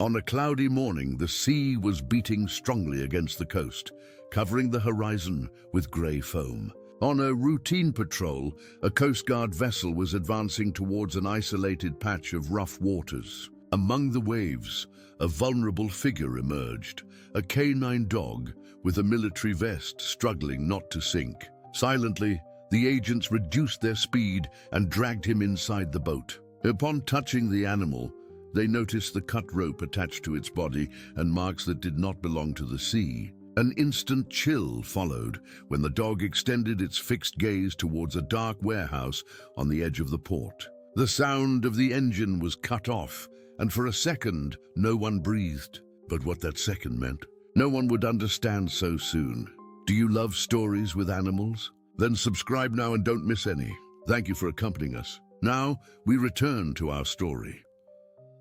On a cloudy morning, the sea was beating strongly against the coast, covering the horizon with grey foam. On a routine patrol, a Coast Guard vessel was advancing towards an isolated patch of rough waters. Among the waves, a vulnerable figure emerged, a canine dog with a military vest struggling not to sink. Silently, the agents reduced their speed and dragged him inside the boat. Upon touching the animal, they noticed the cut rope attached to its body and marks that did not belong to the sea. An instant chill followed when the dog extended its fixed gaze towards a dark warehouse on the edge of the port. The sound of the engine was cut off, and for a second, no one breathed. But what that second meant, no one would understand so soon. Do you love stories with animals? Then subscribe now and don't miss any. Thank you for accompanying us. Now, we return to our story.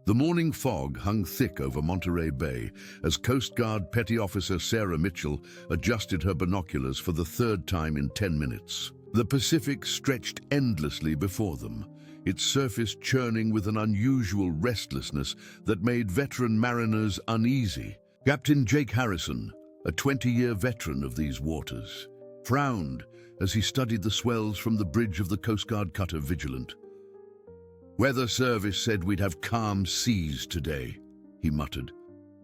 The morning fog hung thick over Monterey Bay as Coast Guard Petty Officer Sarah Mitchell adjusted her binoculars for the third time in 10 minutes. The Pacific stretched endlessly before them, its surface churning with an unusual restlessness that made veteran mariners uneasy. Captain Jake Harrison, a 20-year veteran of these waters, frowned as he studied the swells from the bridge of the Coast Guard cutter Vigilant. "Weather Service said we'd have calm seas today," he muttered,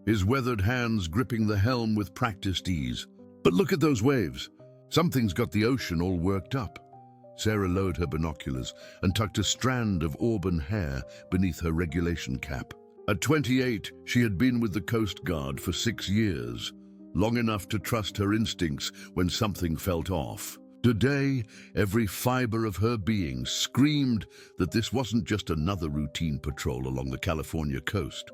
his weathered hands gripping the helm with practiced ease. "But look at those waves. Something's got the ocean all worked up." Sarah lowered her binoculars and tucked a strand of auburn hair beneath her regulation cap. At 28, she had been with the Coast Guard for 6 years, long enough to trust her instincts when something felt off. Today, every fiber of her being screamed that this wasn't just another routine patrol along the California coast.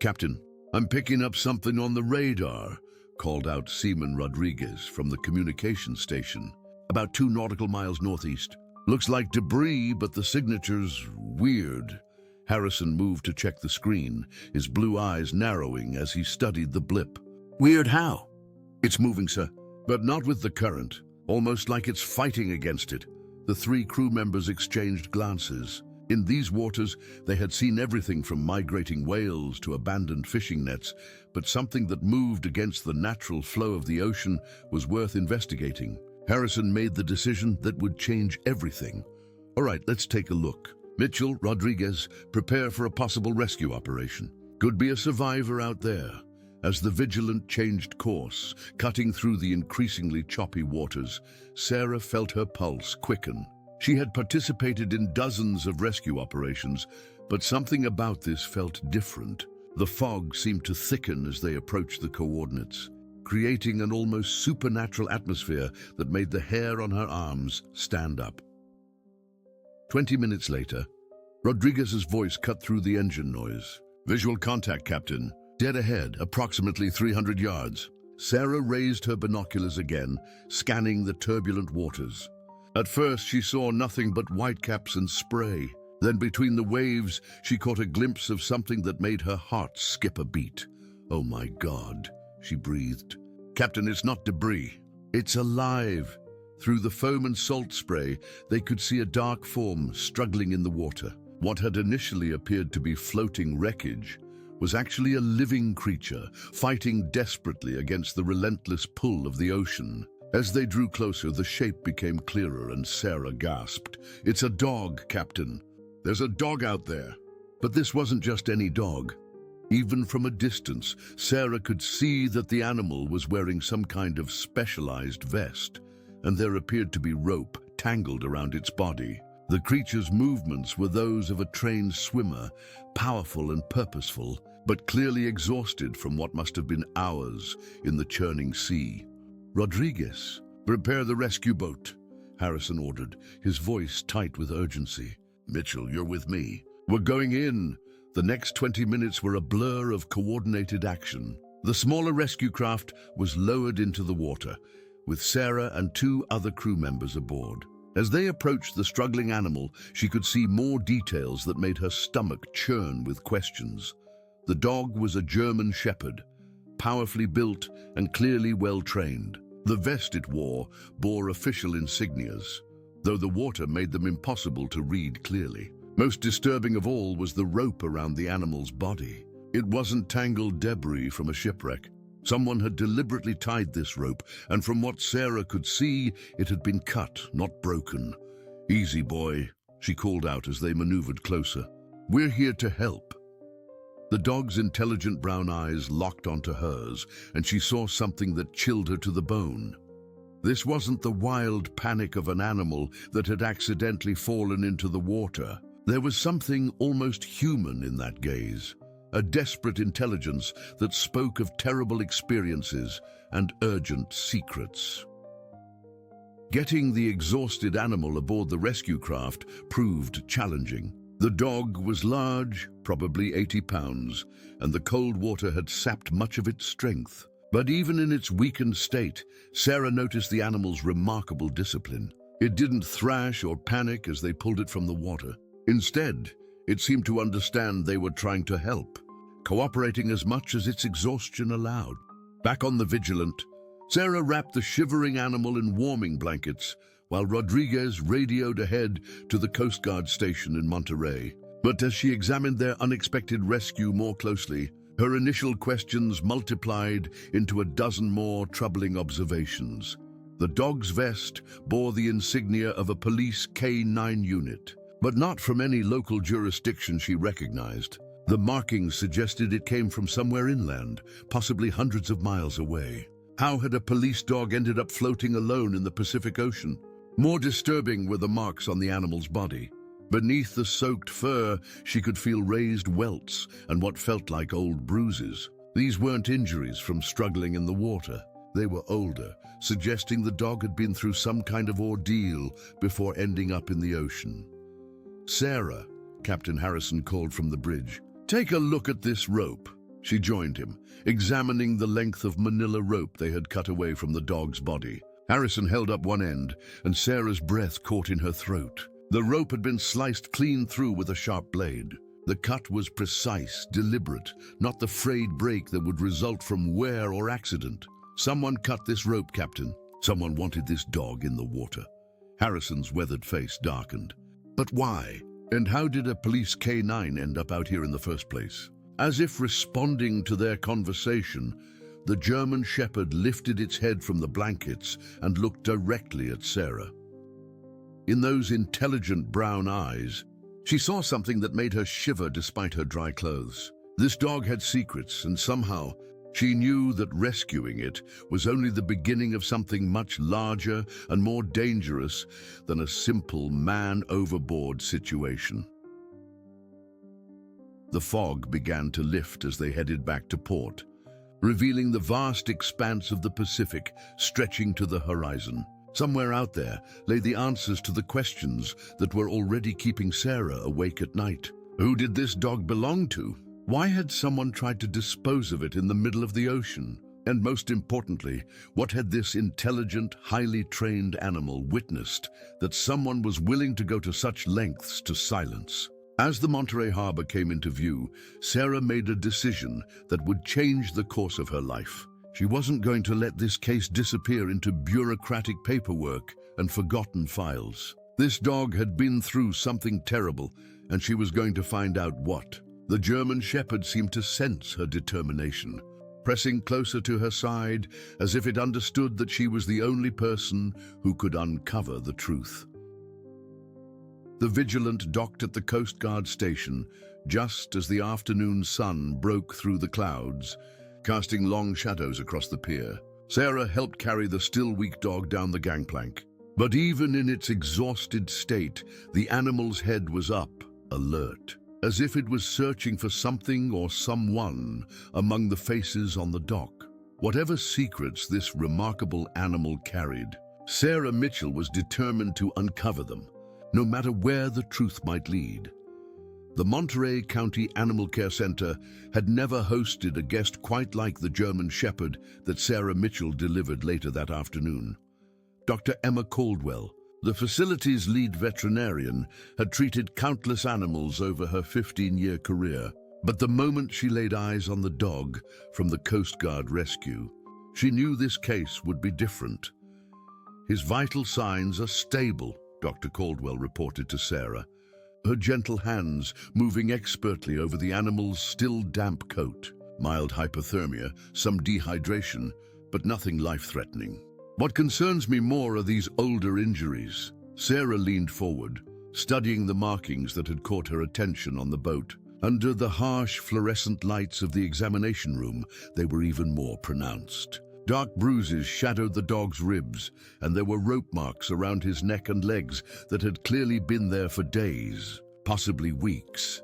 "Captain, I'm picking up something on the radar," called out Seaman Rodriguez from the communications station, about 2 nautical miles northeast. "Looks like debris, but the signature's weird." Harrison moved to check the screen, his blue eyes narrowing as he studied the blip. "Weird how?" "It's moving, sir. But not with the current, almost like it's fighting against it." The 3 crew members exchanged glances. In these waters, they had seen everything from migrating whales to abandoned fishing nets, but something that moved against the natural flow of the ocean was worth investigating. Harrison made the decision that would change everything. "All right, let's take a look. Mitchell, Rodriguez, prepare for a possible rescue operation. Could be a survivor out there." As the Vigilant changed course, cutting through the increasingly choppy waters, Sarah felt her pulse quicken. She had participated in dozens of rescue operations, but something about this felt different. The fog seemed to thicken as they approached the coordinates, creating an almost supernatural atmosphere that made the hair on her arms stand up. 20 minutes later, Rodriguez's voice cut through the engine noise. "Visual contact, Captain. Dead ahead, approximately 300 yards. Sarah raised her binoculars again, scanning the turbulent waters. At first, she saw nothing but whitecaps and spray. Then between the waves, she caught a glimpse of something that made her heart skip a beat. "Oh my God," she breathed. "Captain, it's not debris. It's alive." Through the foam and salt spray, they could see a dark form struggling in the water. What had initially appeared to be floating wreckage was actually a living creature, fighting desperately against the relentless pull of the ocean. As they drew closer, the shape became clearer and Sarah gasped. "It's a dog, Captain. There's a dog out there." But this wasn't just any dog. Even from a distance, Sarah could see that the animal was wearing some kind of specialized vest, and there appeared to be rope tangled around its body. The creature's movements were those of a trained swimmer, powerful and purposeful, but clearly exhausted from what must have been hours in the churning sea. "Rodriguez, prepare the rescue boat," Harrison ordered, his voice tight with urgency. "Mitchell, you're with me. We're going in." The next 20 minutes were a blur of coordinated action. The smaller rescue craft was lowered into the water, with Sarah and 2 other crew members aboard. As they approached the struggling animal, she could see more details that made her stomach churn with questions. The dog was a German shepherd, powerfully built and clearly well-trained. The vest it wore bore official insignias, though the water made them impossible to read clearly. Most disturbing of all was the rope around the animal's body. It wasn't tangled debris from a shipwreck. Someone had deliberately tied this rope, and from what Sarah could see, it had been cut, not broken. "Easy, boy," she called out as they maneuvered closer. "We're here to help." The dog's intelligent brown eyes locked onto hers, and she saw something that chilled her to the bone. This wasn't the wild panic of an animal that had accidentally fallen into the water. There was something almost human in that gaze, a desperate intelligence that spoke of terrible experiences and urgent secrets. Getting the exhausted animal aboard the rescue craft proved challenging. The dog was large, probably 80 pounds, and the cold water had sapped much of its strength. But even in its weakened state, Sarah noticed the animal's remarkable discipline. It didn't thrash or panic as they pulled it from the water. Instead, it seemed to understand they were trying to help, cooperating as much as its exhaustion allowed. Back on the Vigilant, Sarah wrapped the shivering animal in warming blankets, while Rodriguez radioed ahead to the Coast Guard station in Monterey. But as she examined their unexpected rescue more closely, her initial questions multiplied into a dozen more troubling observations. The dog's vest bore the insignia of a police K-9 unit, but not from any local jurisdiction she recognized. The markings suggested it came from somewhere inland, possibly hundreds of miles away. How had a police dog ended up floating alone in the Pacific Ocean? More disturbing were the marks on the animal's body. Beneath the soaked fur, she could feel raised welts and what felt like old bruises. These weren't injuries from struggling in the water. They were older, suggesting the dog had been through some kind of ordeal before ending up in the ocean. "Sarah," Captain Harrison called from the bridge, "take a look at this rope." She joined him, examining the length of manila rope they had cut away from the dog's body. Harrison held up one end, and Sarah's breath caught in her throat. The rope had been sliced clean through with a sharp blade. The cut was precise, deliberate, not the frayed break that would result from wear or accident. "Someone cut this rope, Captain. Someone wanted this dog in the water." Harrison's weathered face darkened. "But why? And how did a police K-9 end up out here in the first place?" As if responding to their conversation, the German Shepherd lifted its head from the blankets and looked directly at Sarah. In those intelligent brown eyes, she saw something that made her shiver despite her dry clothes. This dog had secrets, and somehow she knew that rescuing it was only the beginning of something much larger and more dangerous than a simple man overboard situation. The fog began to lift as they headed back to port, revealing the vast expanse of the Pacific stretching to the horizon. Somewhere out there lay the answers to the questions that were already keeping Sarah awake at night. Who did this dog belong to? Why had someone tried to dispose of it in the middle of the ocean? And most importantly, what had this intelligent, highly trained animal witnessed that someone was willing to go to such lengths to silence? As the Monterey Harbor came into view, Sarah made a decision that would change the course of her life. She wasn't going to let this case disappear into bureaucratic paperwork and forgotten files. This dog had been through something terrible, and she was going to find out what. The German Shepherd seemed to sense her determination, pressing closer to her side as if it understood that she was the only person who could uncover the truth. The Vigilant docked at the Coast Guard station just as the afternoon sun broke through the clouds, casting long shadows across the pier. Sarah helped carry the still weak dog down the gangplank. But even in its exhausted state, the animal's head was up, alert, as if it was searching for something or someone among the faces on the dock. Whatever secrets this remarkable animal carried, Sarah Mitchell was determined to uncover them, no matter where the truth might lead. The Monterey County Animal Care Center had never hosted a guest quite like the German Shepherd that Sarah Mitchell delivered later that afternoon. Dr. Emma Caldwell, the facility's lead veterinarian, had treated countless animals over her 15-year career. But the moment she laid eyes on the dog from the Coast Guard rescue, she knew this case would be different. "His vital signs are stable," Dr. Caldwell reported to Sarah. her gentle hands moving expertly over the animal's still damp coat. Mild hypothermia, some dehydration, but nothing life-threatening. What concerns me more are these older injuries. Sarah leaned forward, studying the markings that had caught her attention on the boat. Under the harsh fluorescent lights of the examination room, they were even more pronounced. Dark bruises shadowed the dog's ribs, and there were rope marks around his neck and legs that had clearly been there for days, possibly weeks.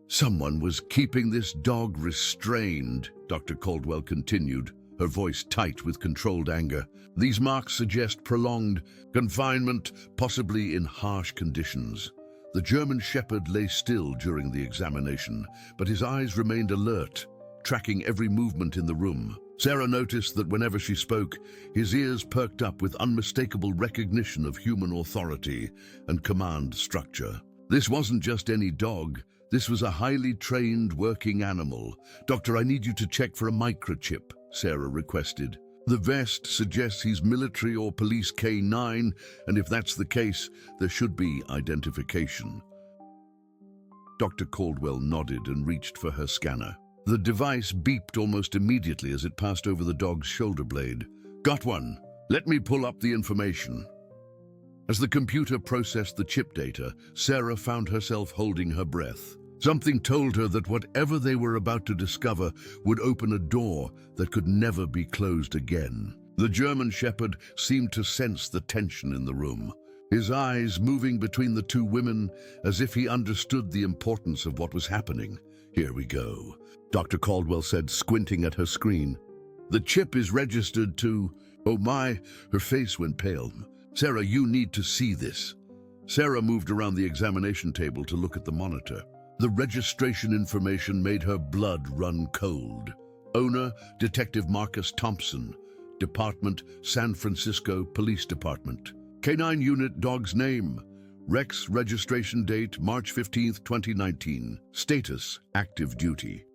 Someone was keeping this dog restrained, Dr. Caldwell continued, her voice tight with controlled anger. These marks suggest prolonged confinement, possibly in harsh conditions. The German Shepherd lay still during the examination, but his eyes remained alert, tracking every movement in the room. Sarah noticed that whenever she spoke, his ears perked up with unmistakable recognition of human authority and command structure. This wasn't just any dog. This was a highly trained working animal. "Doctor, I need you to check for a microchip," Sarah requested. "The vest suggests he's military or police K9, and if that's the case, there should be identification." Dr. Caldwell nodded and reached for her scanner. The device beeped almost immediately as it passed over the dog's shoulder blade. "Got one. Let me pull up the information." As the computer processed the chip data, Sarah found herself holding her breath. Something told her that whatever they were about to discover would open a door that could never be closed again. The German Shepherd seemed to sense the tension in the room, his eyes moving between the two women as if he understood the importance of what was happening. "Here we go," Dr. Caldwell said, squinting at her screen. "The chip is registered to—" "Oh my," her face went pale. "Sarah, you need to see this." Sarah moved around the examination table to look at the monitor. The registration information made her blood run cold. Owner, Detective Marcus Thompson. Department, San Francisco Police Department. K9 unit, dog's name. Rex registration date, March 15, 2019. Status, active duty.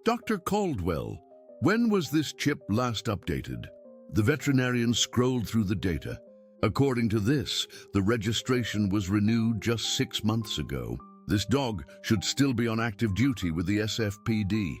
"Dr. Caldwell, when was this chip last updated?" The veterinarian scrolled through the data. "According to this, the registration was renewed just 6 months ago. This dog should still be on active duty with the SFPD."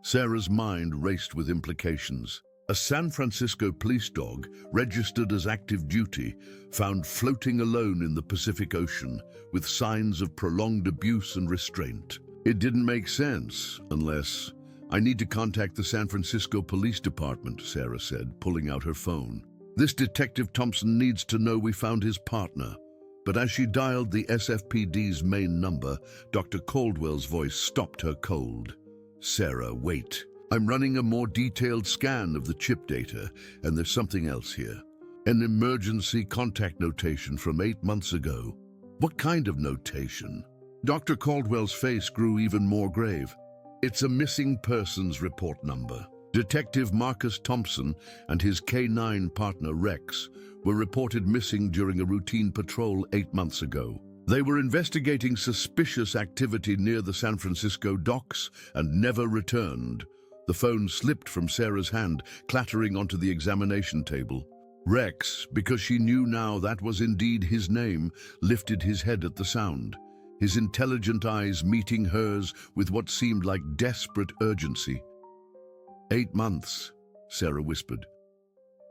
Sarah's mind raced with implications. A San Francisco police dog, registered as active duty, found floating alone in the Pacific Ocean with signs of prolonged abuse and restraint. It didn't make sense, unless— "I need to contact the San Francisco Police Department," Sarah said, pulling out her phone. "This Detective Thompson needs to know we found his partner." But as she dialed the SFPD's main number, Dr. Caldwell's voice stopped her cold. "Sarah, wait. I'm running a more detailed scan of the chip data, and there's something else here. An emergency contact notation from 8 months ago." "What kind of notation?" Dr. Caldwell's face grew even more grave. "It's a missing persons report number. Detective Marcus Thompson and his K9 partner Rex were reported missing during a routine patrol 8 months ago. They were investigating suspicious activity near the San Francisco docks and never returned." The phone slipped from Sarah's hand, clattering onto the examination table. Rex, because she knew now that was indeed his name, lifted his head at the sound, his intelligent eyes meeting hers with what seemed like desperate urgency. 8 months, Sarah whispered.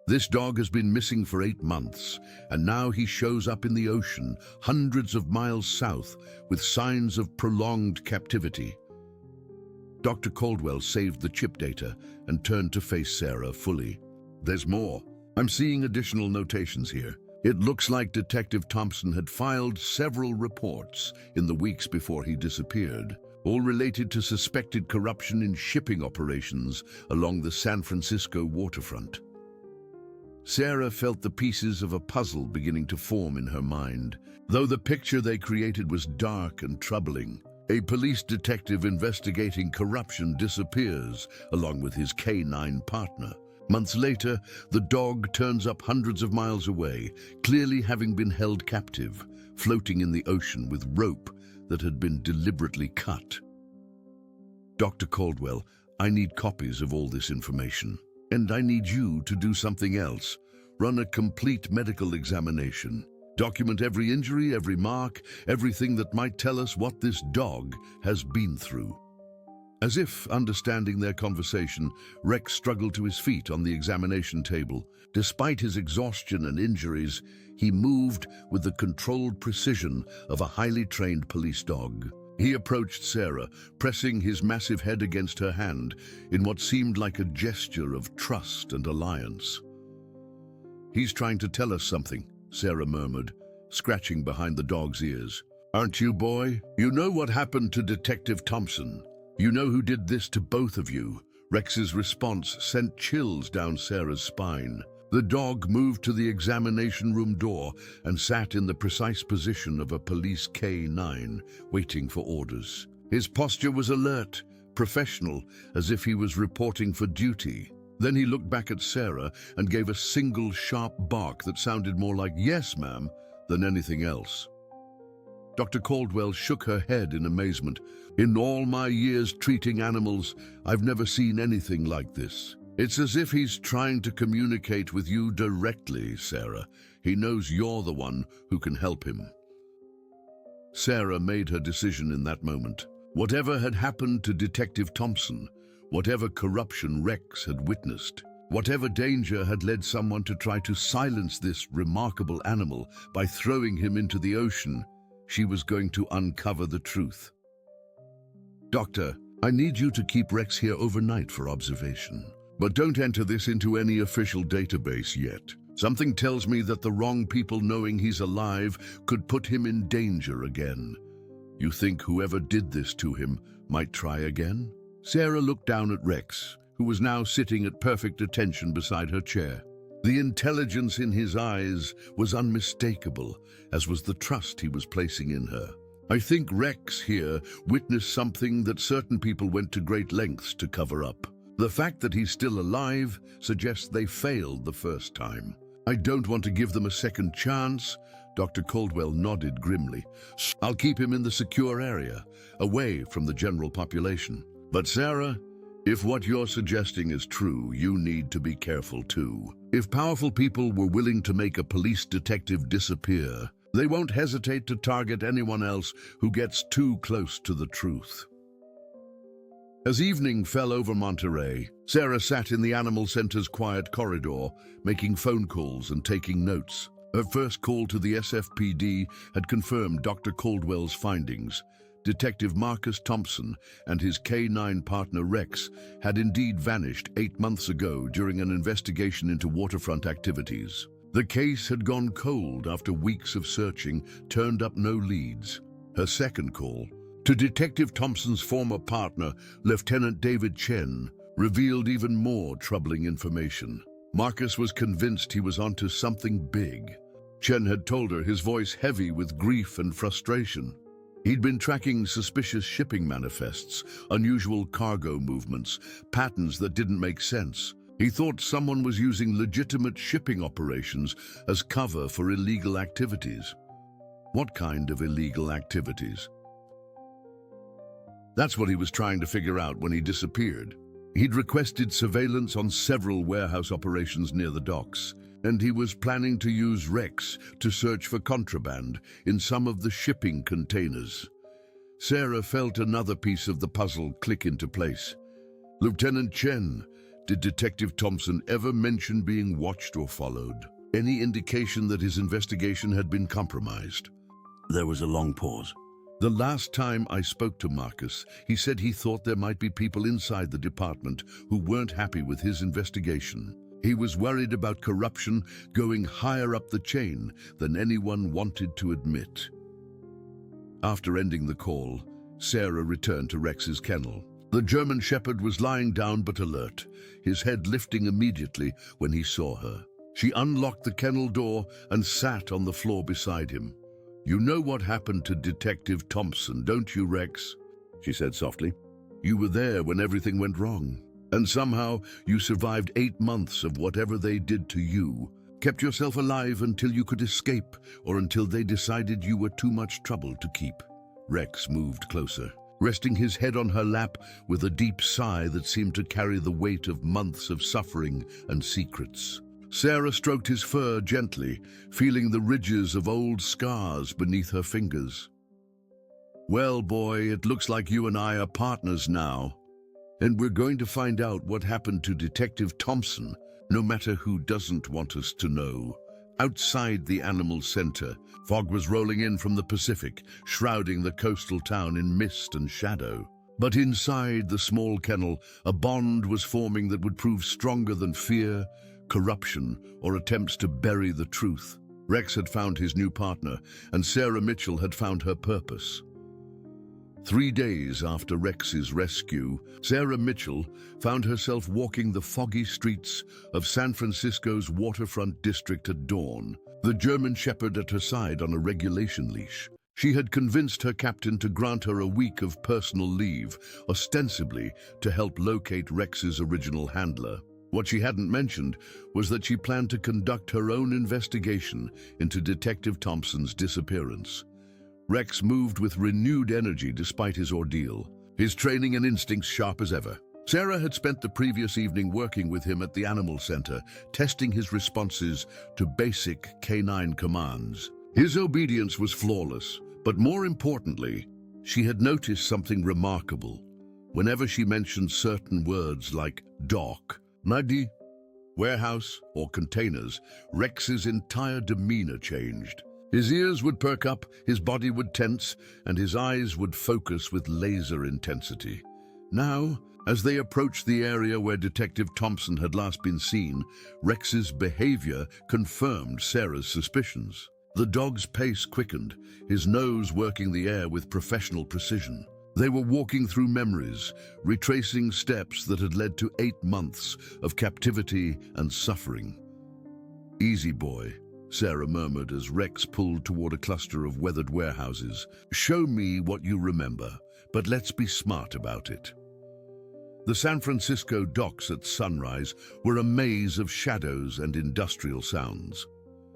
"This dog has been missing for 8 months, and now he shows up in the ocean, hundreds of miles south, with signs of prolonged captivity." Dr. Caldwell saved the chip data and turned to face Sarah fully. "There's more. I'm seeing additional notations here. It looks like Detective Thompson had filed several reports in the weeks before he disappeared, all related to suspected corruption in shipping operations along the San Francisco waterfront." Sarah felt the pieces of a puzzle beginning to form in her mind. Though the picture they created was dark and troubling, a police detective investigating corruption disappears along with his K9 partner. Months later, the dog turns up hundreds of miles away, clearly having been held captive, floating in the ocean with rope that had been deliberately cut. "Dr. Caldwell, I need copies of all this information. And I need you to do something else. Run a complete medical examination. Document every injury, every mark, everything that might tell us what this dog has been through." As if understanding their conversation, Rex struggled to his feet on the examination table. Despite his exhaustion and injuries, he moved with the controlled precision of a highly trained police dog. He approached Sarah, pressing his massive head against her hand in what seemed like a gesture of trust and alliance. "He's trying to tell us something," Sarah murmured, scratching behind the dog's ears. "Aren't you, boy? You know what happened to Detective Thompson. You know who did this to both of you." Rex's response sent chills down Sarah's spine. The dog moved to the examination room door and sat in the precise position of a police K9, waiting for orders. His posture was alert, professional, as if he was reporting for duty. Then he looked back at Sarah and gave a single sharp bark that sounded more like "yes, ma'am" than anything else. Dr. Caldwell shook her head in amazement. "In all my years treating animals, I've never seen anything like this. It's as if he's trying to communicate with you directly, Sarah. He knows you're the one who can help him." Sarah made her decision in that moment. Whatever had happened to Detective Thompson, whatever corruption Rex had witnessed, whatever danger had led someone to try to silence this remarkable animal by throwing him into the ocean, she was going to uncover the truth. "Doctor, I need you to keep Rex here overnight for observation. But don't enter this into any official database yet. Something tells me that the wrong people knowing he's alive could put him in danger again. You think whoever did this to him might try again?" Sarah looked down at Rex, who was now sitting at perfect attention beside her chair. The intelligence in his eyes was unmistakable, as was the trust he was placing in her. "I think Rex here witnessed something that certain people went to great lengths to cover up. The fact that he's still alive suggests they failed the first time. I don't want to give them a second chance." Dr. Caldwell nodded grimly. "I'll keep him in the secure area, away from the general population. But Sarah, if what you're suggesting is true, you need to be careful too. If powerful people were willing to make a police detective disappear, they won't hesitate to target anyone else who gets too close to the truth." As evening fell over Monterey, Sarah sat in the animal center's quiet corridor, making phone calls and taking notes. Her first call to the SFPD had confirmed Dr. Caldwell's findings. Detective Marcus Thompson and his K9 partner Rex had indeed vanished 8 months ago during an investigation into waterfront activities. The case had gone cold after weeks of searching turned up no leads. Her second call, to Detective Thompson's former partner, Lieutenant David Chen, revealed even more troubling information. Marcus was convinced he was onto something big. Chen had told her, his voice heavy with grief and frustration. He'd been tracking suspicious shipping manifests, unusual cargo movements, patterns that didn't make sense. He thought someone was using legitimate shipping operations as cover for illegal activities. What kind of illegal activities? That's what he was trying to figure out when he disappeared. He'd requested surveillance on several warehouse operations near the docks, and he was planning to use Rex to search for contraband in some of the shipping containers. Sarah felt another piece of the puzzle click into place. "Lieutenant Chen, did Detective Thompson ever mention being watched or followed? Any indication that his investigation had been compromised?" There was a long pause. "The last time I spoke to Marcus, he said he thought there might be people inside the department who weren't happy with his investigation. He was worried about corruption going higher up the chain than anyone wanted to admit." After ending the call, Sarah returned to Rex's kennel. The German Shepherd was lying down but alert, his head lifting immediately when he saw her. She unlocked the kennel door and sat on the floor beside him. "You know what happened to Detective Thompson, don't you, Rex?" she said softly. "You were there when everything went wrong. And somehow you survived 8 months of whatever they did to you, kept yourself alive until you could escape or until they decided you were too much trouble to keep." Rex moved closer, resting his head on her lap with a deep sigh that seemed to carry the weight of months of suffering and secrets. Sarah stroked his fur gently, feeling the ridges of old scars beneath her fingers. "Well, boy, it looks like you and I are partners now. And we're going to find out what happened to Detective Thompson, no matter who doesn't want us to know." Outside the animal center, fog was rolling in from the Pacific, shrouding the coastal town in mist and shadow. But inside the small kennel, a bond was forming that would prove stronger than fear, corruption, or attempts to bury the truth. Rex had found his new partner, and Sarah Mitchell had found her purpose. 3 days after Rex's rescue, Sarah Mitchell found herself walking the foggy streets of San Francisco's waterfront district at dawn, the German Shepherd at her side on a regulation leash. She had convinced her captain to grant her a week of personal leave, ostensibly to help locate Rex's original handler. What she hadn't mentioned was that she planned to conduct her own investigation into Detective Thompson's disappearance. Rex moved with renewed energy despite his ordeal, his training and instincts sharp as ever. Sarah had spent the previous evening working with him at the animal center, testing his responses to basic canine commands. His obedience was flawless, but more importantly, she had noticed something remarkable. Whenever she mentioned certain words like dock, nadi, warehouse, or containers, Rex's entire demeanor changed. His ears would perk up, his body would tense, and his eyes would focus with laser intensity. Now, as they approached the area where Detective Thompson had last been seen, Rex's behavior confirmed Sarah's suspicions. The dog's pace quickened, his nose working the air with professional precision. They were walking through memories, retracing steps that had led to 8 months of captivity and suffering. "Easy, boy," Sarah murmured as Rex pulled toward a cluster of weathered warehouses. "Show me what you remember, but let's be smart about it." The San Francisco docks at sunrise were a maze of shadows and industrial sounds.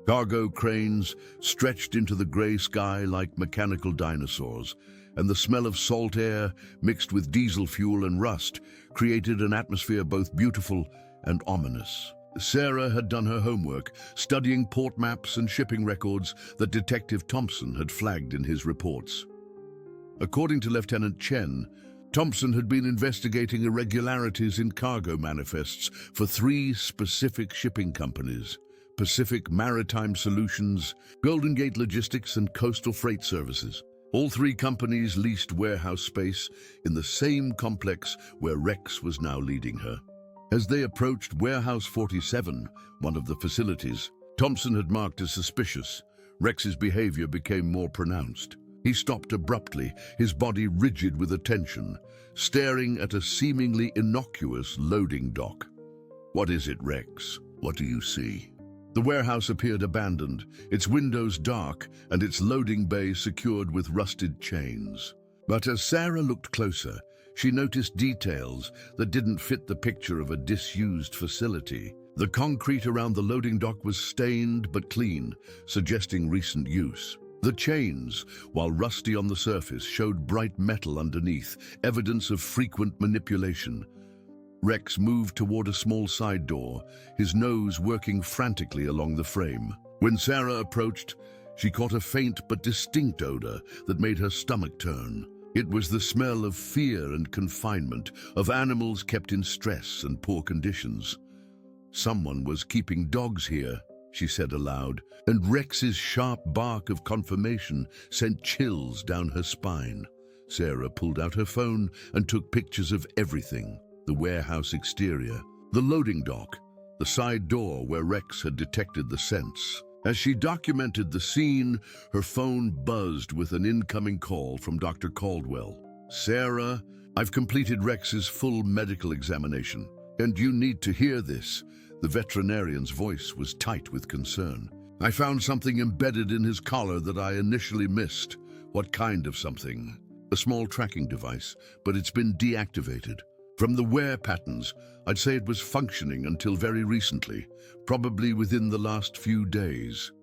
Cargo cranes stretched into the gray sky like mechanical dinosaurs, and the smell of salt air mixed with diesel fuel and rust created an atmosphere both beautiful and ominous. Sarah had done her homework, studying port maps and shipping records that Detective Thompson had flagged in his reports. According to Lieutenant Chen, Thompson had been investigating irregularities in cargo manifests for 3 specific shipping companies: Pacific Maritime Solutions, Golden Gate Logistics, and Coastal Freight Services. All 3 companies leased warehouse space in the same complex where Rex was now leading her. As they approached Warehouse 47, one of the facilities, Thompson had marked as suspicious. Rex's behavior became more pronounced. He stopped abruptly, his body rigid with attention, staring at a seemingly innocuous loading dock. "What is it, Rex? What do you see?" The warehouse appeared abandoned, its windows dark and its loading bay secured with rusted chains. But as Sarah looked closer, she noticed details that didn't fit the picture of a disused facility. The concrete around the loading dock was stained but clean, suggesting recent use. The chains, while rusty on the surface, showed bright metal underneath, evidence of frequent manipulation. Rex moved toward a small side door, his nose working frantically along the frame. When Sarah approached, she caught a faint but distinct odor that made her stomach turn. It was the smell of fear and confinement, of animals kept in stress and poor conditions. "Someone was keeping dogs here," she said aloud, and Rex's sharp bark of confirmation sent chills down her spine. Sarah pulled out her phone and took pictures of everything: the warehouse exterior, the loading dock, the side door where Rex had detected the scents. As she documented the scene, her phone buzzed with an incoming call from Dr. Caldwell. "Sarah, I've completed Rex's full medical examination, and you need to hear this." The veterinarian's voice was tight with concern. "I found something embedded in his collar that I initially missed." "What kind of something?" "A small tracking device, but it's been deactivated. From the wear patterns, I'd say it was functioning until very recently, probably within the last few days."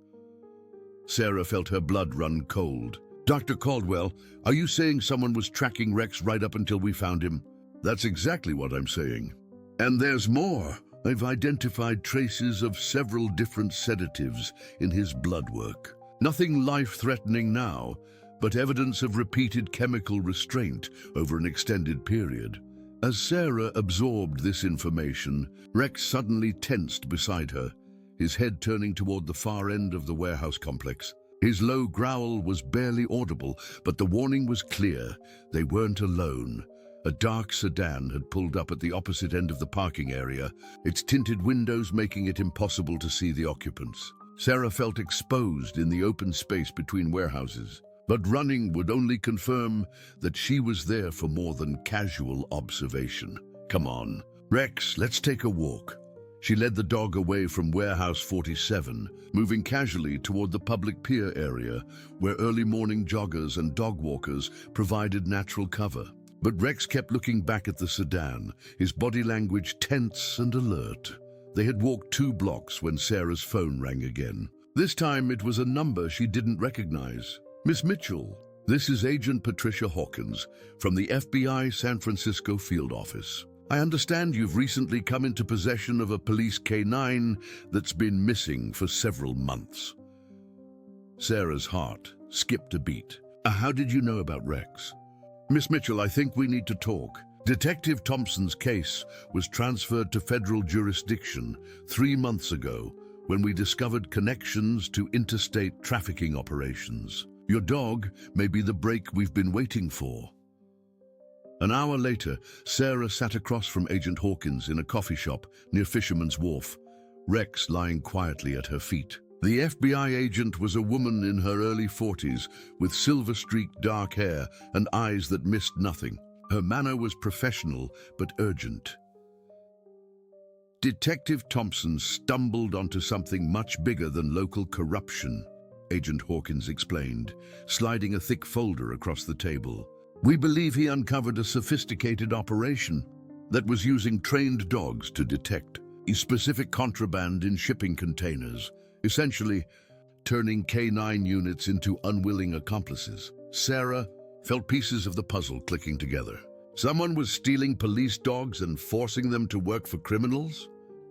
Sarah felt her blood run cold. "Dr. Caldwell, are you saying someone was tracking Rex right up until we found him?" "That's exactly what I'm saying. And there's more. I've identified traces of several different sedatives in his blood work. Nothing life-threatening now, but evidence of repeated chemical restraint over an extended period. As Sarah absorbed this information, Rex suddenly tensed beside her, his head turning toward the far end of the warehouse complex. His low growl was barely audible, but the warning was clear. They weren't alone. A dark sedan had pulled up at the opposite end of the parking area, its tinted windows making it impossible to see the occupants. Sarah felt exposed in the open space between warehouses, but running would only confirm that she was there for more than casual observation. Come on, Rex, let's take a walk. She led the dog away from Warehouse 47, moving casually toward the public pier area, where early morning joggers and dog walkers provided natural cover. But Rex kept looking back at the sedan, his body language tense and alert. They had walked 2 blocks when Sarah's phone rang again. This time it was a number she didn't recognize. Miss Mitchell, this is Agent Patricia Hawkins from the FBI San Francisco field office. I understand you've recently come into possession of a police K9 that's been missing for several months. Sarah's heart skipped a beat. How did you know about Rex? Miss Mitchell, I think we need to talk. Detective Thompson's case was transferred to federal jurisdiction 3 months ago when we discovered connections to interstate trafficking operations. Your dog may be the break we've been waiting for. An hour later, Sarah sat across from Agent Hawkins in a coffee shop near Fisherman's Wharf, Rex lying quietly at her feet. The FBI agent was a woman in her early 40s with silver-streaked dark hair and eyes that missed nothing. Her manner was professional but urgent. Detective Thompson stumbled onto something much bigger than local corruption, Agent Hawkins explained, sliding a thick folder across the table. We believe he uncovered a sophisticated operation that was using trained dogs to detect specific contraband in shipping containers, essentially turning K9 units into unwilling accomplices. Sarah felt pieces of the puzzle clicking together. Someone was stealing police dogs and forcing them to work for criminals?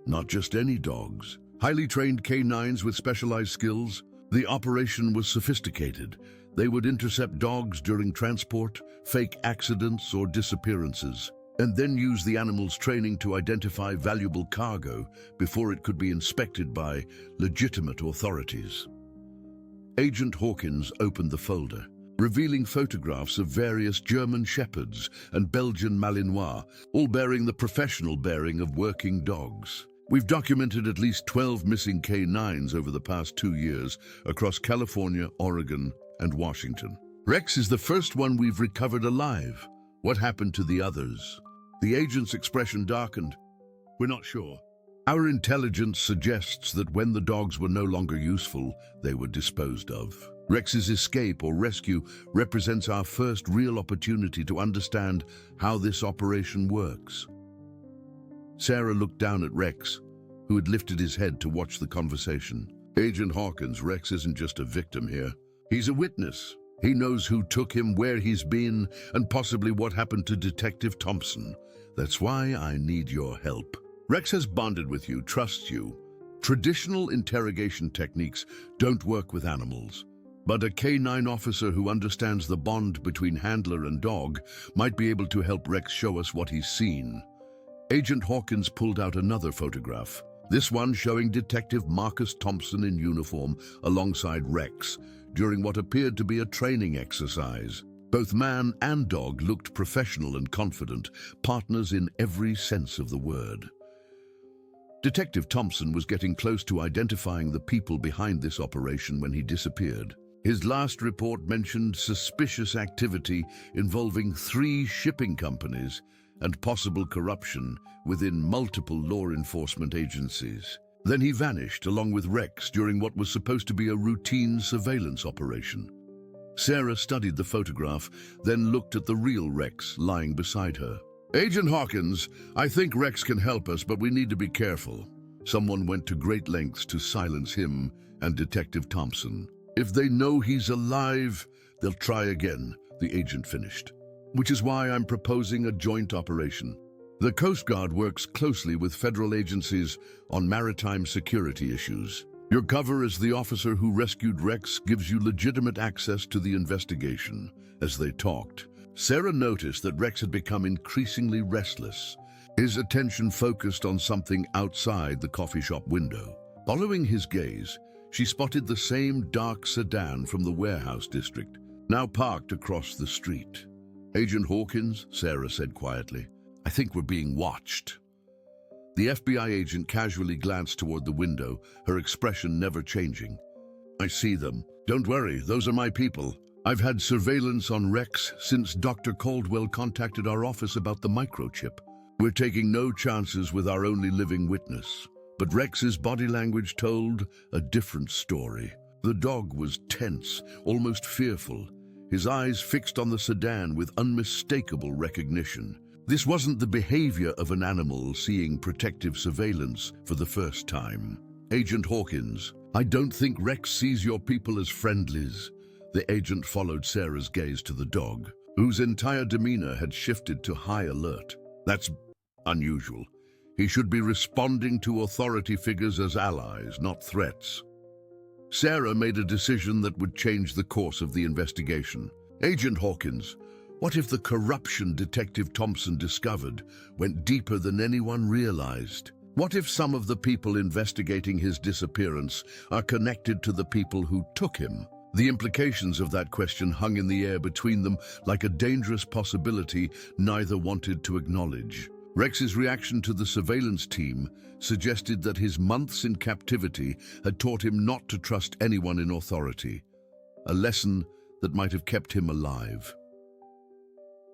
Not just any dogs. Highly trained K9s with specialized skills. The operation was sophisticated. They would intercept dogs during transport, fake accidents or disappearances, and then use the animal's training to identify valuable cargo before it could be inspected by legitimate authorities. Agent Hawkins opened the folder, revealing photographs of various German Shepherds and Belgian Malinois, all bearing the professional bearing of working dogs. We've documented at least 12 missing K9s over the past 2 years across California, Oregon, and Washington. Rex is the first one we've recovered alive. What happened to the others? The agent's expression darkened. We're not sure. Our intelligence suggests that when the dogs were no longer useful, they were disposed of. Rex's escape or rescue represents our first real opportunity to understand how this operation works. Sarah looked down at Rex, who had lifted his head to watch the conversation. Agent Hawkins, Rex isn't just a victim here. He's a witness. He knows who took him, where he's been, and possibly what happened to Detective Thompson. That's why I need your help. Rex has bonded with you, trusts you. Traditional interrogation techniques don't work with animals, but a K9 officer who understands the bond between handler and dog might be able to help Rex show us what he's seen. Agent Hawkins pulled out another photograph, this one showing Detective Marcus Thompson in uniform alongside Rex during what appeared to be a training exercise. Both man and dog looked professional and confident, partners in every sense of the word. Detective Thompson was getting close to identifying the people behind this operation when he disappeared. His last report mentioned suspicious activity involving 3 shipping companies and possible corruption within multiple law enforcement agencies. Then he vanished along with Rex during what was supposed to be a routine surveillance operation. Sarah studied the photograph, then looked at the real Rex lying beside her. Agent Hawkins, I think Rex can help us, but we need to be careful. Someone went to great lengths to silence him and Detective Thompson. If they know he's alive, they'll try again, the agent finished. Which is why I'm proposing a joint operation. The Coast Guard works closely with federal agencies on maritime security issues. Your cover as the officer who rescued Rex gives you legitimate access to the investigation. As they talked, Sarah noticed that Rex had become increasingly restless. His attention focused on something outside the coffee shop window. Following his gaze, she spotted the same dark sedan from the warehouse district, now parked across the street. "Agent Hawkins," Sarah said quietly, "I think we're being watched." The FBI agent casually glanced toward the window, her expression never changing. "I see them. Don't worry, those are my people. I've had surveillance on Rex since Dr. Caldwell contacted our office about the microchip. We're taking no chances with our only living witness." But Rex's body language told a different story. The dog was tense, almost fearful, his eyes fixed on the sedan with unmistakable recognition. This wasn't the behavior of an animal seeing protective surveillance for the first time. "Agent Hawkins, I don't think Rex sees your people as friendlies." The agent followed Sarah's gaze to the dog, whose entire demeanor had shifted to high alert. "That's unusual. He should be responding to authority figures as allies, not threats." Sarah made a decision that would change the course of the investigation. "Agent Hawkins, what if the corruption Detective Thompson discovered went deeper than anyone realized? What if some of the people investigating his disappearance are connected to the people who took him?" The implications of that question hung in the air between them like a dangerous possibility neither wanted to acknowledge. Rex's reaction to the surveillance team suggested that his months in captivity had taught him not to trust anyone in authority, a lesson that might have kept him alive.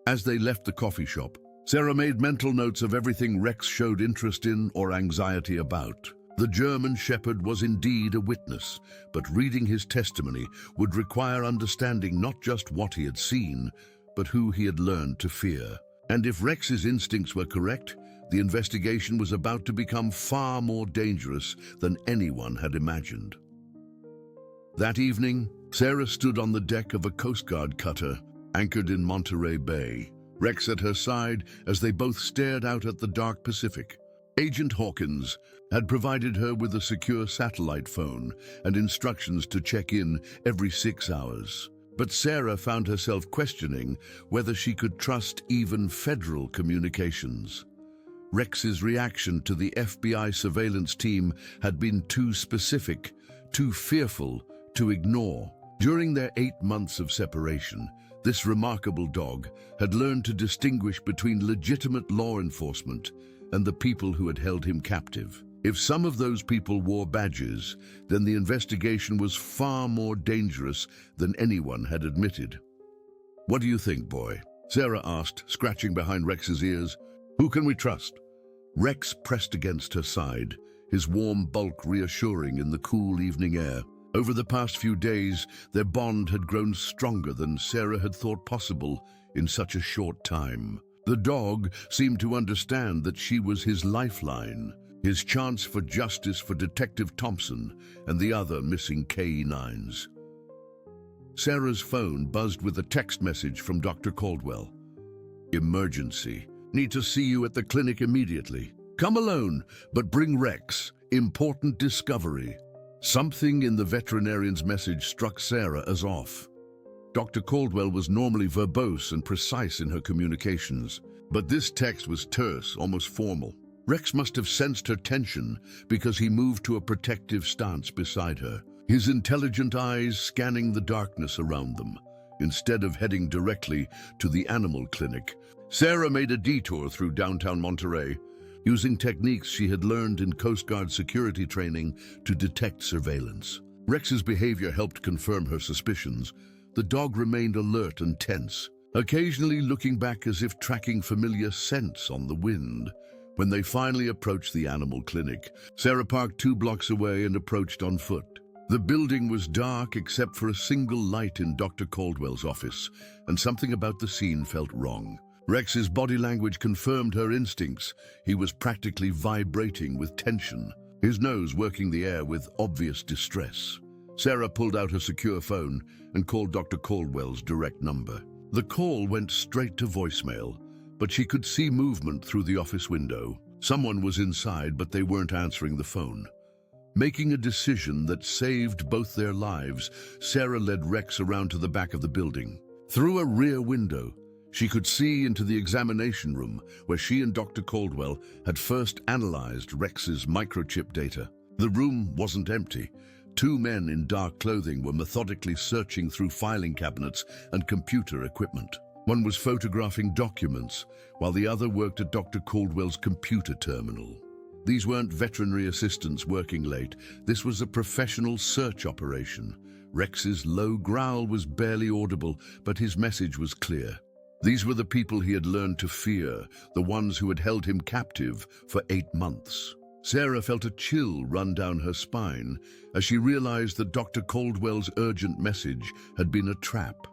As they left the coffee shop, Sarah made mental notes of everything Rex showed interest in or anxiety about. The German Shepherd was indeed a witness, but reading his testimony would require understanding not just what he had seen, but who he had learned to fear. And if Rex's instincts were correct, the investigation was about to become far more dangerous than anyone had imagined. That evening, Sarah stood on the deck of a Coast Guard cutter anchored in Monterey Bay, Rex at her side as they both stared out at the dark Pacific. Agent Hawkins had provided her with a secure satellite phone and instructions to check in every 6 hours. But Sarah found herself questioning whether she could trust even federal communications. Rex's reaction to the FBI surveillance team had been too specific, too fearful to ignore. During their 8 months of separation, this remarkable dog had learned to distinguish between legitimate law enforcement and the people who had held him captive. If some of those people wore badges, then the investigation was far more dangerous than anyone had admitted. "What do you think, boy?" Sarah asked, scratching behind Rex's ears. "Who can we trust?" Rex pressed against her side, his warm bulk reassuring in the cool evening air. Over the past few days, their bond had grown stronger than Sarah had thought possible in such a short time. The dog seemed to understand that she was his lifeline, his chance for justice for Detective Thompson and the other missing KE9s. Sarah's phone buzzed with a text message from Dr. Caldwell. "Emergency. Need to see you at the clinic immediately. Come alone, but bring Rex. Important discovery." Something in the veterinarian's message struck Sarah as off. Dr. Caldwell was normally verbose and precise in her communications, but this text was terse, almost formal. Rex must have sensed her tension because he moved to a protective stance beside her, his intelligent eyes scanning the darkness around them. Instead of heading directly to the animal clinic, Sarah made a detour through downtown Monterey, using techniques she had learned in Coast Guard security training to detect surveillance. Rex's behavior helped confirm her suspicions. The dog remained alert and tense, occasionally looking back as if tracking familiar scents on the wind. When they finally approached the animal clinic, Sarah parked 2 blocks away and approached on foot. The building was dark except for a single light in Dr. Caldwell's office, and something about the scene felt wrong. Rex's body language confirmed her instincts. He was practically vibrating with tension, his nose working the air with obvious distress. Sarah pulled out her secure phone and called Dr. Caldwell's direct number. The call went straight to voicemail, but she could see movement through the office window. Someone was inside, but they weren't answering the phone. Making a decision that saved both their lives, Sarah led Rex around to the back of the building. Through a rear window, she could see into the examination room where she and Dr. Caldwell had first analyzed Rex's microchip data. The room wasn't empty. Two men in dark clothing were methodically searching through filing cabinets and computer equipment. One was photographing documents, while the other worked at Dr. Caldwell's computer terminal. These weren't veterinary assistants working late. This was a professional search operation. Rex's low growl was barely audible, but his message was clear. These were the people he had learned to fear, the ones who had held him captive for 8 months. Sarah felt a chill run down her spine as she realized that Dr. Caldwell's urgent message had been a trap.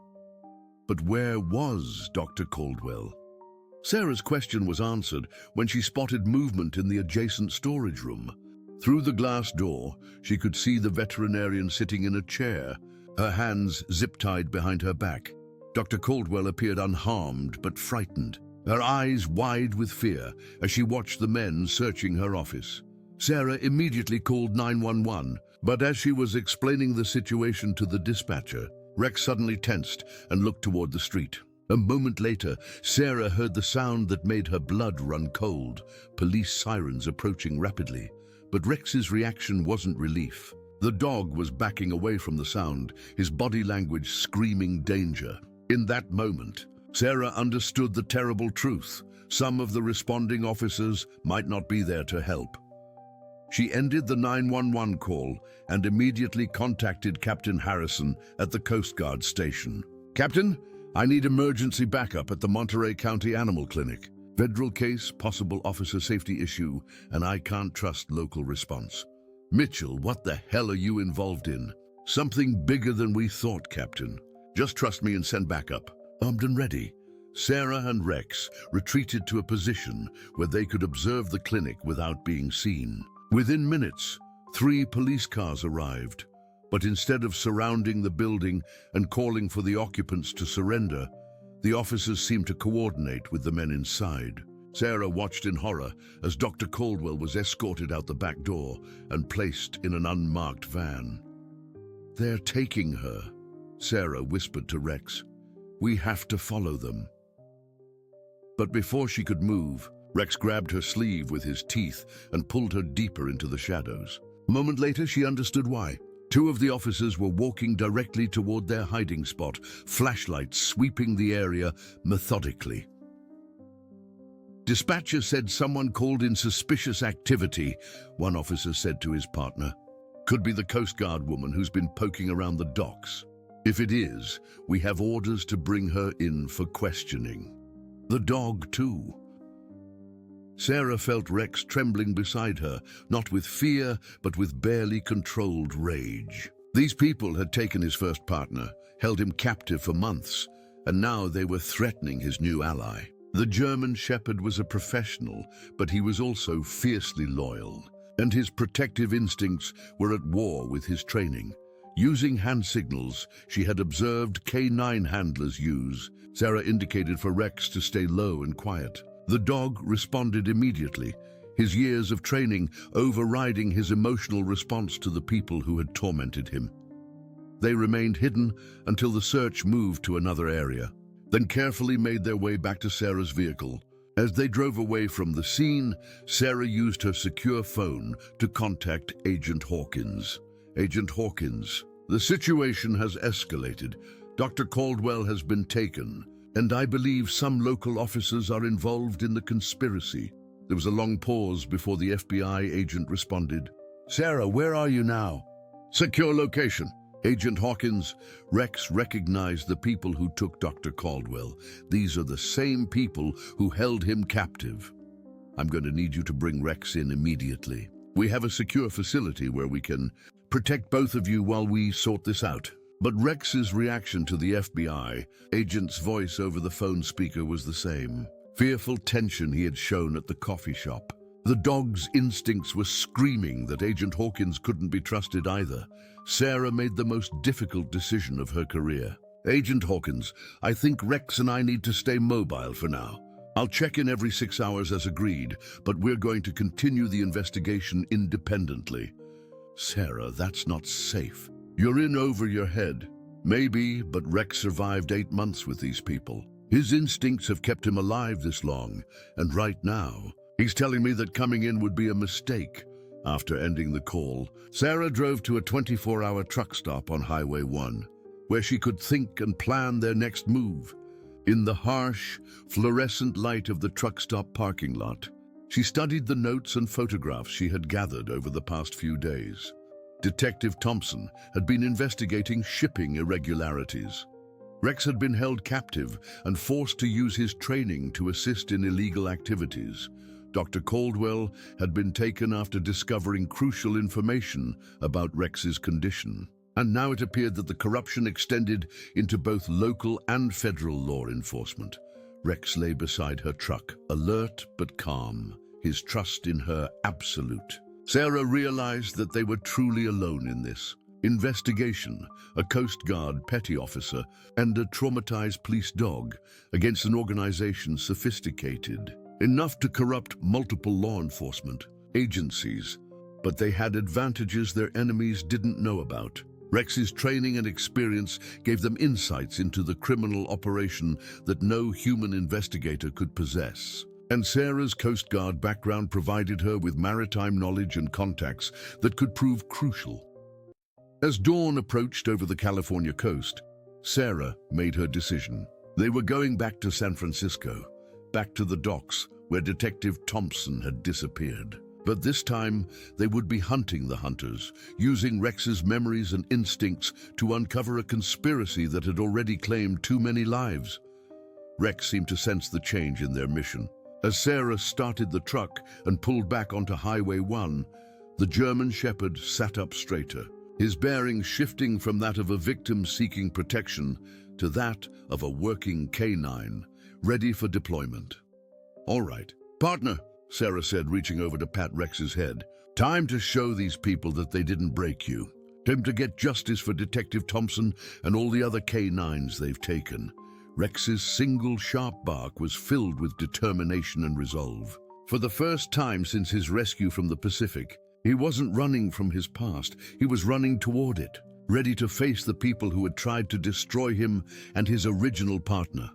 But where was Dr. Caldwell? Sarah's question was answered when she spotted movement in the adjacent storage room. Through the glass door, she could see the veterinarian sitting in a chair, her hands zip-tied behind her back. Dr. Caldwell appeared unharmed but frightened, her eyes wide with fear as she watched the men searching her office. Sarah immediately called 911, but as she was explaining the situation to the dispatcher, Rex suddenly tensed and looked toward the street. A moment later, Sarah heard the sound that made her blood run cold, police sirens approaching rapidly. But Rex's reaction wasn't relief. The dog was backing away from the sound, his body language screaming danger. In that moment, Sarah understood the terrible truth. Some of the responding officers might not be there to help. She ended the 911 call and immediately contacted Captain Harrison at the Coast Guard station. "Captain, I need emergency backup at the Monterey County Animal Clinic. Federal case, possible officer safety issue, and I can't trust local response." "Mitchell, what the hell are you involved in?" "Something bigger than we thought, Captain. Just trust me and send backup." Armed and ready, Sarah and Rex retreated to a position where they could observe the clinic without being seen. Within minutes, 3 police cars arrived, but instead of surrounding the building and calling for the occupants to surrender, the officers seemed to coordinate with the men inside. Sarah watched in horror as Dr. Caldwell was escorted out the back door and placed in an unmarked van. "They're taking her," Sarah whispered to Rex. "We have to follow them." But before she could move, Rex grabbed her sleeve with his teeth and pulled her deeper into the shadows. A moment later, she understood why. 2 of the officers were walking directly toward their hiding spot, flashlights sweeping the area methodically. "Dispatcher said someone called in suspicious activity," one officer said to his partner. "Could be the Coast Guard woman who's been poking around the docks. If it is, we have orders to bring her in for questioning." The dog, too. Sarah felt Rex trembling beside her, not with fear, but with barely controlled rage. These people had taken his first partner, held him captive for months, and now they were threatening his new ally. The German Shepherd was a professional, but he was also fiercely loyal, and his protective instincts were at war with his training. Using hand signals she had observed K9 handlers use, Sarah indicated for Rex to stay low and quiet. The dog responded immediately, his years of training overriding his emotional response to the people who had tormented him. They remained hidden until the search moved to another area, then carefully made their way back to Sarah's vehicle. As they drove away from the scene, Sarah used her secure phone to contact Agent Hawkins. "Agent Hawkins, the situation has escalated. Dr. Caldwell has been taken, and I believe some local officers are involved in the conspiracy." There was a long pause before the FBI agent responded. "Sarah, where are you now?" "Secure location." "Agent Hawkins," Rex recognized the people who took Dr. Caldwell. "These are the same people who held him captive. I'm going to need you to bring Rex in immediately. We have a secure facility where we can protect both of you while we sort this out." But Rex's reaction to the FBI agent's voice over the phone speaker was the same. Fearful tension he had shown at the coffee shop. The dog's instincts were screaming that Agent Hawkins couldn't be trusted either. Sarah made the most difficult decision of her career. "Agent Hawkins, I think Rex and I need to stay mobile for now. I'll check in every 6 hours as agreed, but we're going to continue the investigation independently. Sarah, that's not safe. You're in over your head. Maybe, but Rex survived 8 months with these people. His instincts have kept him alive this long, and right now, he's telling me that coming in would be a mistake. After ending the call, Sarah drove to a 24-hour truck stop on Highway 1, where she could think and plan their next move. In the harsh, fluorescent light of the truck stop parking lot, she studied the notes and photographs she had gathered over the past few days. Detective Thompson had been investigating shipping irregularities. Rex had been held captive and forced to use his training to assist in illegal activities. Dr. Caldwell had been taken after discovering crucial information about Rex's condition. And now it appeared that the corruption extended into both local and federal law enforcement. Rex lay beside her truck, alert but calm, his trust in her absolute. Sarah realized that they were truly alone in this investigation, a Coast Guard petty officer and a traumatized police dog against an organization sophisticated enough to corrupt multiple law enforcement agencies, but they had advantages their enemies didn't know about. Rex's training and experience gave them insights into the criminal operation that no human investigator could possess. And Sarah's Coast Guard background provided her with maritime knowledge and contacts that could prove crucial. As dawn approached over the California coast, Sarah made her decision. They were going back to San Francisco, back to the docks where Detective Thompson had disappeared. But this time, they would be hunting the hunters, using Rex's memories and instincts to uncover a conspiracy that had already claimed too many lives. Rex seemed to sense the change in their mission. As Sarah started the truck and pulled back onto Highway 1, the German Shepherd sat up straighter, his bearings shifting from that of a victim seeking protection to that of a working canine, ready for deployment. "All right, partner," Sarah said, reaching over to pat Rex's head. "Time to show these people that they didn't break you. Time to get justice for Detective Thompson and all the other canines they've taken." Rex's single sharp bark was filled with determination and resolve. For the first time since his rescue from the Pacific, he wasn't running from his past, he was running toward it, ready to face the people who had tried to destroy him and his original partner.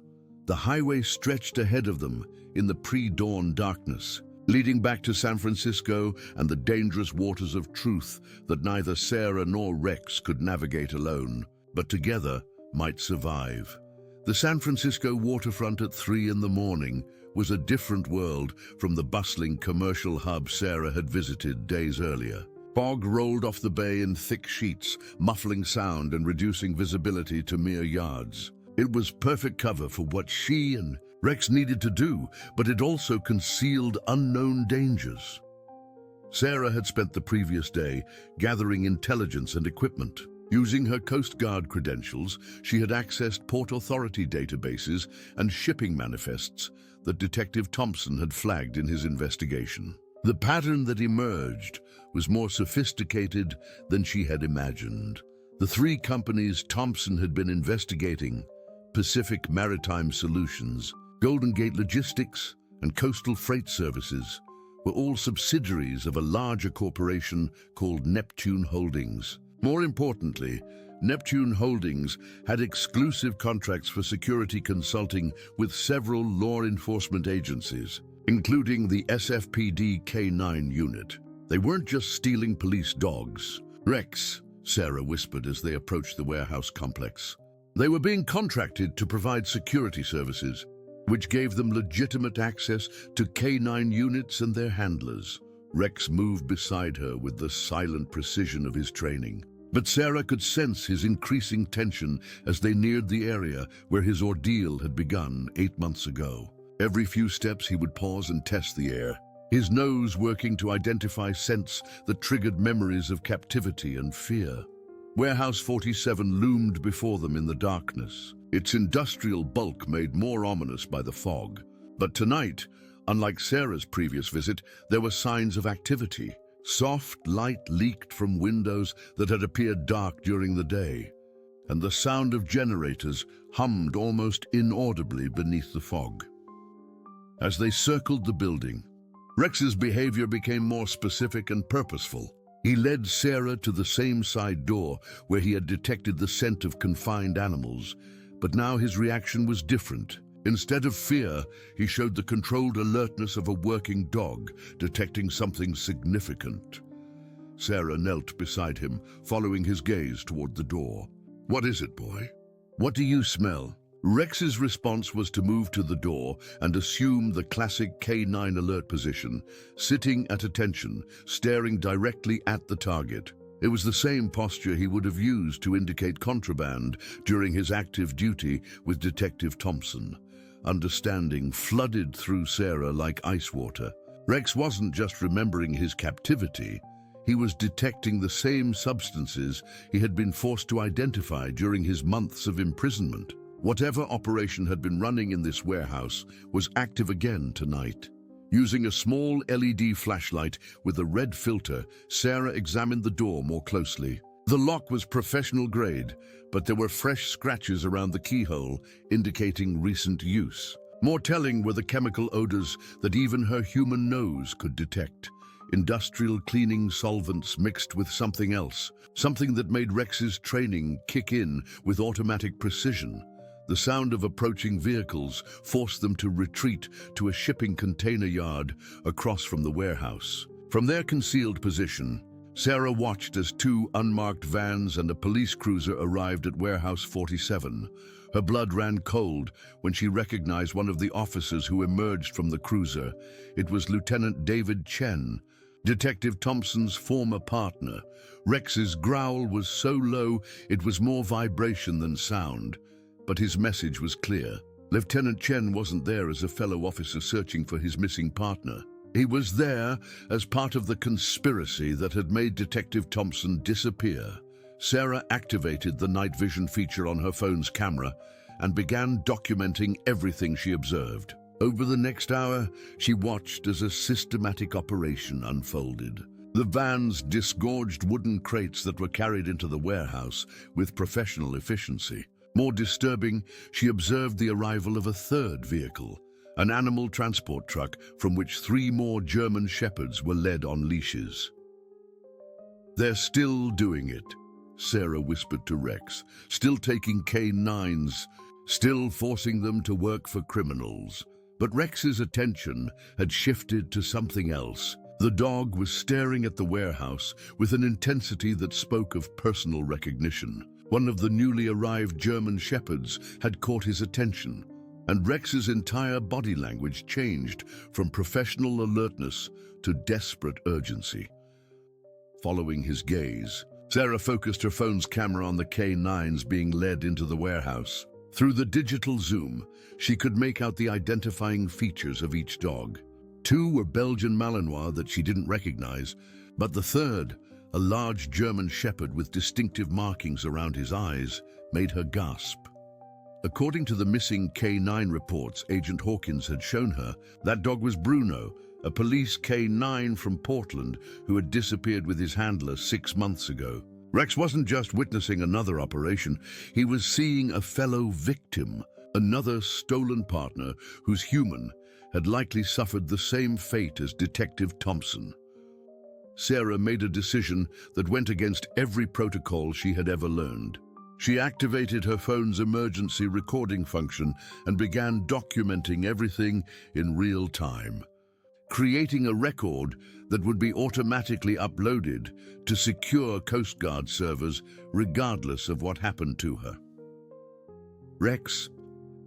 The highway stretched ahead of them in the pre-dawn darkness, leading back to San Francisco and the dangerous waters of truth that neither Sarah nor Rex could navigate alone, but together might survive. The San Francisco waterfront at 3 in the morning was a different world from the bustling commercial hub Sarah had visited days earlier. Fog rolled off the bay in thick sheets, muffling sound and reducing visibility to mere yards. It was perfect cover for what she and Rex needed to do, but it also concealed unknown dangers. Sarah had spent the previous day gathering intelligence and equipment. Using her Coast Guard credentials, she had accessed Port Authority databases and shipping manifests that Detective Thompson had flagged in his investigation. The pattern that emerged was more sophisticated than she had imagined. The 3 companies Thompson had been investigating, Pacific Maritime Solutions, Golden Gate Logistics, and Coastal Freight Services, were all subsidiaries of a larger corporation called Neptune Holdings. More importantly, Neptune Holdings had exclusive contracts for security consulting with several law enforcement agencies, including the SFPD K9 unit. They weren't just stealing police dogs. "Rex," Sarah whispered as they approached the warehouse complex. They were being contracted to provide security services, which gave them legitimate access to K9 units and their handlers. Rex moved beside her with the silent precision of his training. But Sarah could sense his increasing tension as they neared the area where his ordeal had begun 8 months ago. Every few steps he would pause and test the air, his nose working to identify scents that triggered memories of captivity and fear. Warehouse 47 loomed before them in the darkness, its industrial bulk made more ominous by the fog. But tonight, unlike Sarah's previous visit, there were signs of activity. Soft light leaked from windows that had appeared dark during the day, and the sound of generators hummed almost inaudibly beneath the fog. As they circled the building, Rex's behavior became more specific and purposeful. He led Sarah to the same side door where he had detected the scent of confined animals, but now his reaction was different. Instead of fear, he showed the controlled alertness of a working dog, detecting something significant. Sarah knelt beside him, following his gaze toward the door. "What is it, boy? What do you smell?" Rex's response was to move to the door and assume the classic K9 alert position, sitting at attention, staring directly at the target. It was the same posture he would have used to indicate contraband during his active duty with Detective Thompson. Understanding flooded through Sarah like ice water. Rex wasn't just remembering his captivity, he was detecting the same substances he had been forced to identify during his months of imprisonment. Whatever operation had been running in this warehouse was active again tonight. Using a small LED flashlight with a red filter, Sarah examined the door more closely. The lock was professional grade, but there were fresh scratches around the keyhole, indicating recent use. More telling were the chemical odors that even her human nose could detect. Industrial cleaning solvents mixed with something else, something that made Rex's training kick in with automatic precision. The sound of approaching vehicles forced them to retreat to a shipping container yard across from the warehouse. From their concealed position, Sarah watched as two unmarked vans and a police cruiser arrived at Warehouse 47. Her blood ran cold when she recognized one of the officers who emerged from the cruiser. It was Lieutenant David Chen, Detective Thompson's former partner. Rex's growl was so low it was more vibration than sound, but his message was clear. Lieutenant Chen wasn't there as a fellow officer searching for his missing partner. He was there as part of the conspiracy that had made Detective Thompson disappear. Sarah activated the night vision feature on her phone's camera and began documenting everything she observed. Over the next hour, she watched as a systematic operation unfolded. The vans disgorged wooden crates that were carried into the warehouse with professional efficiency. More disturbing, she observed the arrival of a third vehicle, an animal transport truck from which 3 more German shepherds were led on leashes. "They're still doing it," Sarah whispered to Rex, "still taking K9s, still forcing them to work for criminals." But Rex's attention had shifted to something else. The dog was staring at the warehouse with an intensity that spoke of personal recognition. One of the newly arrived German shepherds had caught his attention, and Rex's entire body language changed from professional alertness to desperate urgency. Following his gaze, Sarah focused her phone's camera on the K9s being led into the warehouse. Through the digital zoom, she could make out the identifying features of each dog. 2 were Belgian Malinois that she didn't recognize, but the third, a large German shepherd with distinctive markings around his eyes, made her gasp. According to the missing K9 reports Agent Hawkins had shown her, that dog was Bruno, a police K9 from Portland who had disappeared with his handler 6 months ago. Rex wasn't just witnessing another operation, he was seeing a fellow victim, another stolen partner whose human had likely suffered the same fate as Detective Thompson. Sarah made a decision that went against every protocol she had ever learned. She activated her phone's emergency recording function and began documenting everything in real time, creating a record that would be automatically uploaded to secure Coast Guard servers regardless of what happened to her. "Rex,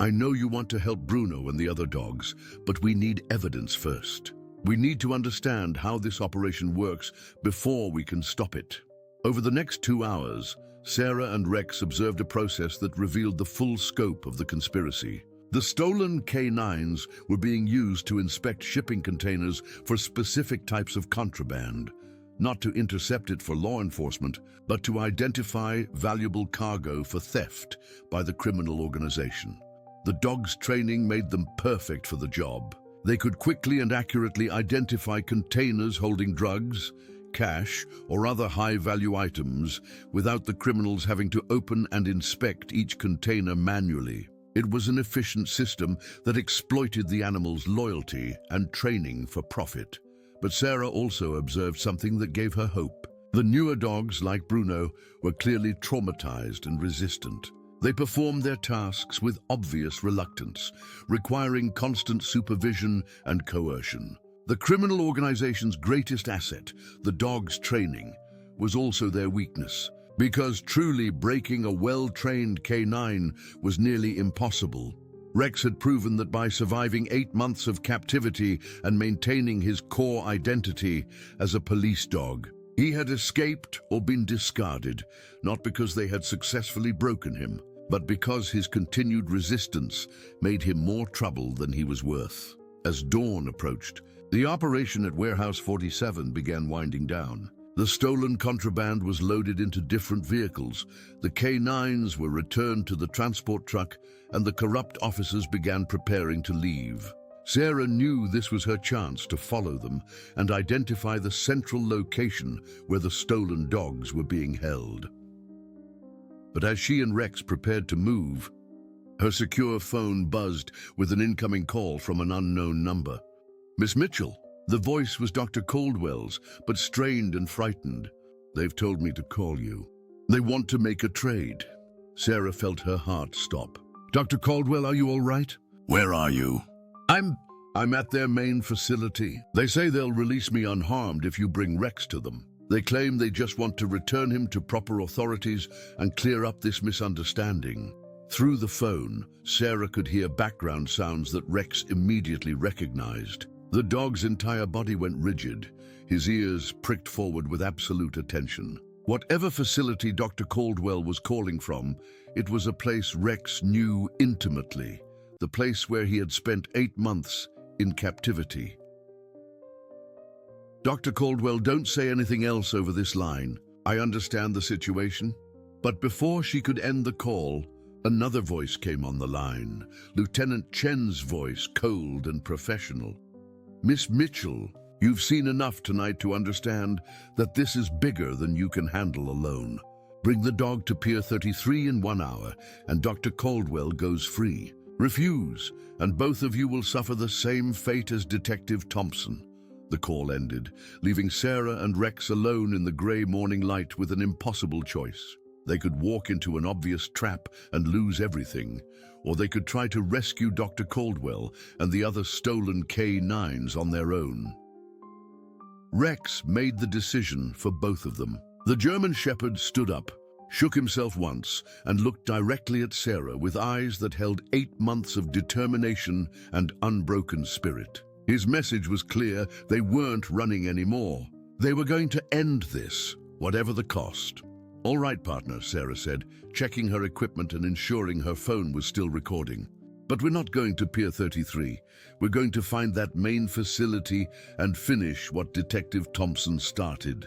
I know you want to help Bruno and the other dogs, but we need evidence first. We need to understand how this operation works before we can stop it." Over the next 2 hours, Sarah and Rex observed a process that revealed the full scope of the conspiracy. The stolen K9s were being used to inspect shipping containers for specific types of contraband, not to intercept it for law enforcement, but to identify valuable cargo for theft by the criminal organization. The dogs' training made them perfect for the job. They could quickly and accurately identify containers holding drugs, cash, or other high-value items without the criminals having to open and inspect each container manually. It was an efficient system that exploited the animal's loyalty and training for profit. But Sarah also observed something that gave her hope. The newer dogs, like Bruno, were clearly traumatized and resistant. They performed their tasks with obvious reluctance, requiring constant supervision and coercion. The criminal organization's greatest asset, the dog's training, was also their weakness, because truly breaking a well-trained canine was nearly impossible. Rex had proven that by surviving 8 months of captivity and maintaining his core identity as a police dog, he had escaped or been discarded, not because they had successfully broken him, but because his continued resistance made him more trouble than he was worth. As dawn approached, the operation at Warehouse 47 began winding down. The stolen contraband was loaded into different vehicles, the K9s were returned to the transport truck, and the corrupt officers began preparing to leave. Sarah knew this was her chance to follow them and identify the central location where the stolen dogs were being held. But as she and Rex prepared to move, her secure phone buzzed with an incoming call from an unknown number. "Miss Mitchell." The voice was Dr. Caldwell's, but strained and frightened. "They've told me to call you. They want to make a trade." Sarah felt her heart stop. "Dr. Caldwell, are you all right?" "Where are you?" I'm at their main facility. They say they'll release me unharmed if you bring Rex to them. They claim they just want to return him to proper authorities and clear up this misunderstanding." Through the phone, Sarah could hear background sounds that Rex immediately recognized. The dog's entire body went rigid, his ears pricked forward with absolute attention. Whatever facility Dr. Caldwell was calling from, it was a place Rex knew intimately, the place where he had spent 8 months in captivity. "Dr. Caldwell, don't say anything else over this line. I understand the situation." But before she could end the call, another voice came on the line, Lieutenant Chen's voice, cold and professional. "Miss Mitchell, you've seen enough tonight to understand that this is bigger than you can handle alone. Bring the dog to Pier 33 in 1 hour, and Dr. Caldwell goes free. Refuse, and both of you will suffer the same fate as Detective Thompson." The call ended, leaving Sarah and Rex alone in the gray morning light with an impossible choice. They could walk into an obvious trap and lose everything, or they could try to rescue Dr. Caldwell and the other stolen K9s on their own. Rex made the decision for both of them. The German Shepherd stood up, shook himself once, and looked directly at Sarah with eyes that held 8 months of determination and unbroken spirit. His message was clear: they weren't running anymore. They were going to end this, whatever the cost. "All right, partner," Sarah said, checking her equipment and ensuring her phone was still recording. "But we're not going to Pier 33. We're going to find that main facility and finish what Detective Thompson started."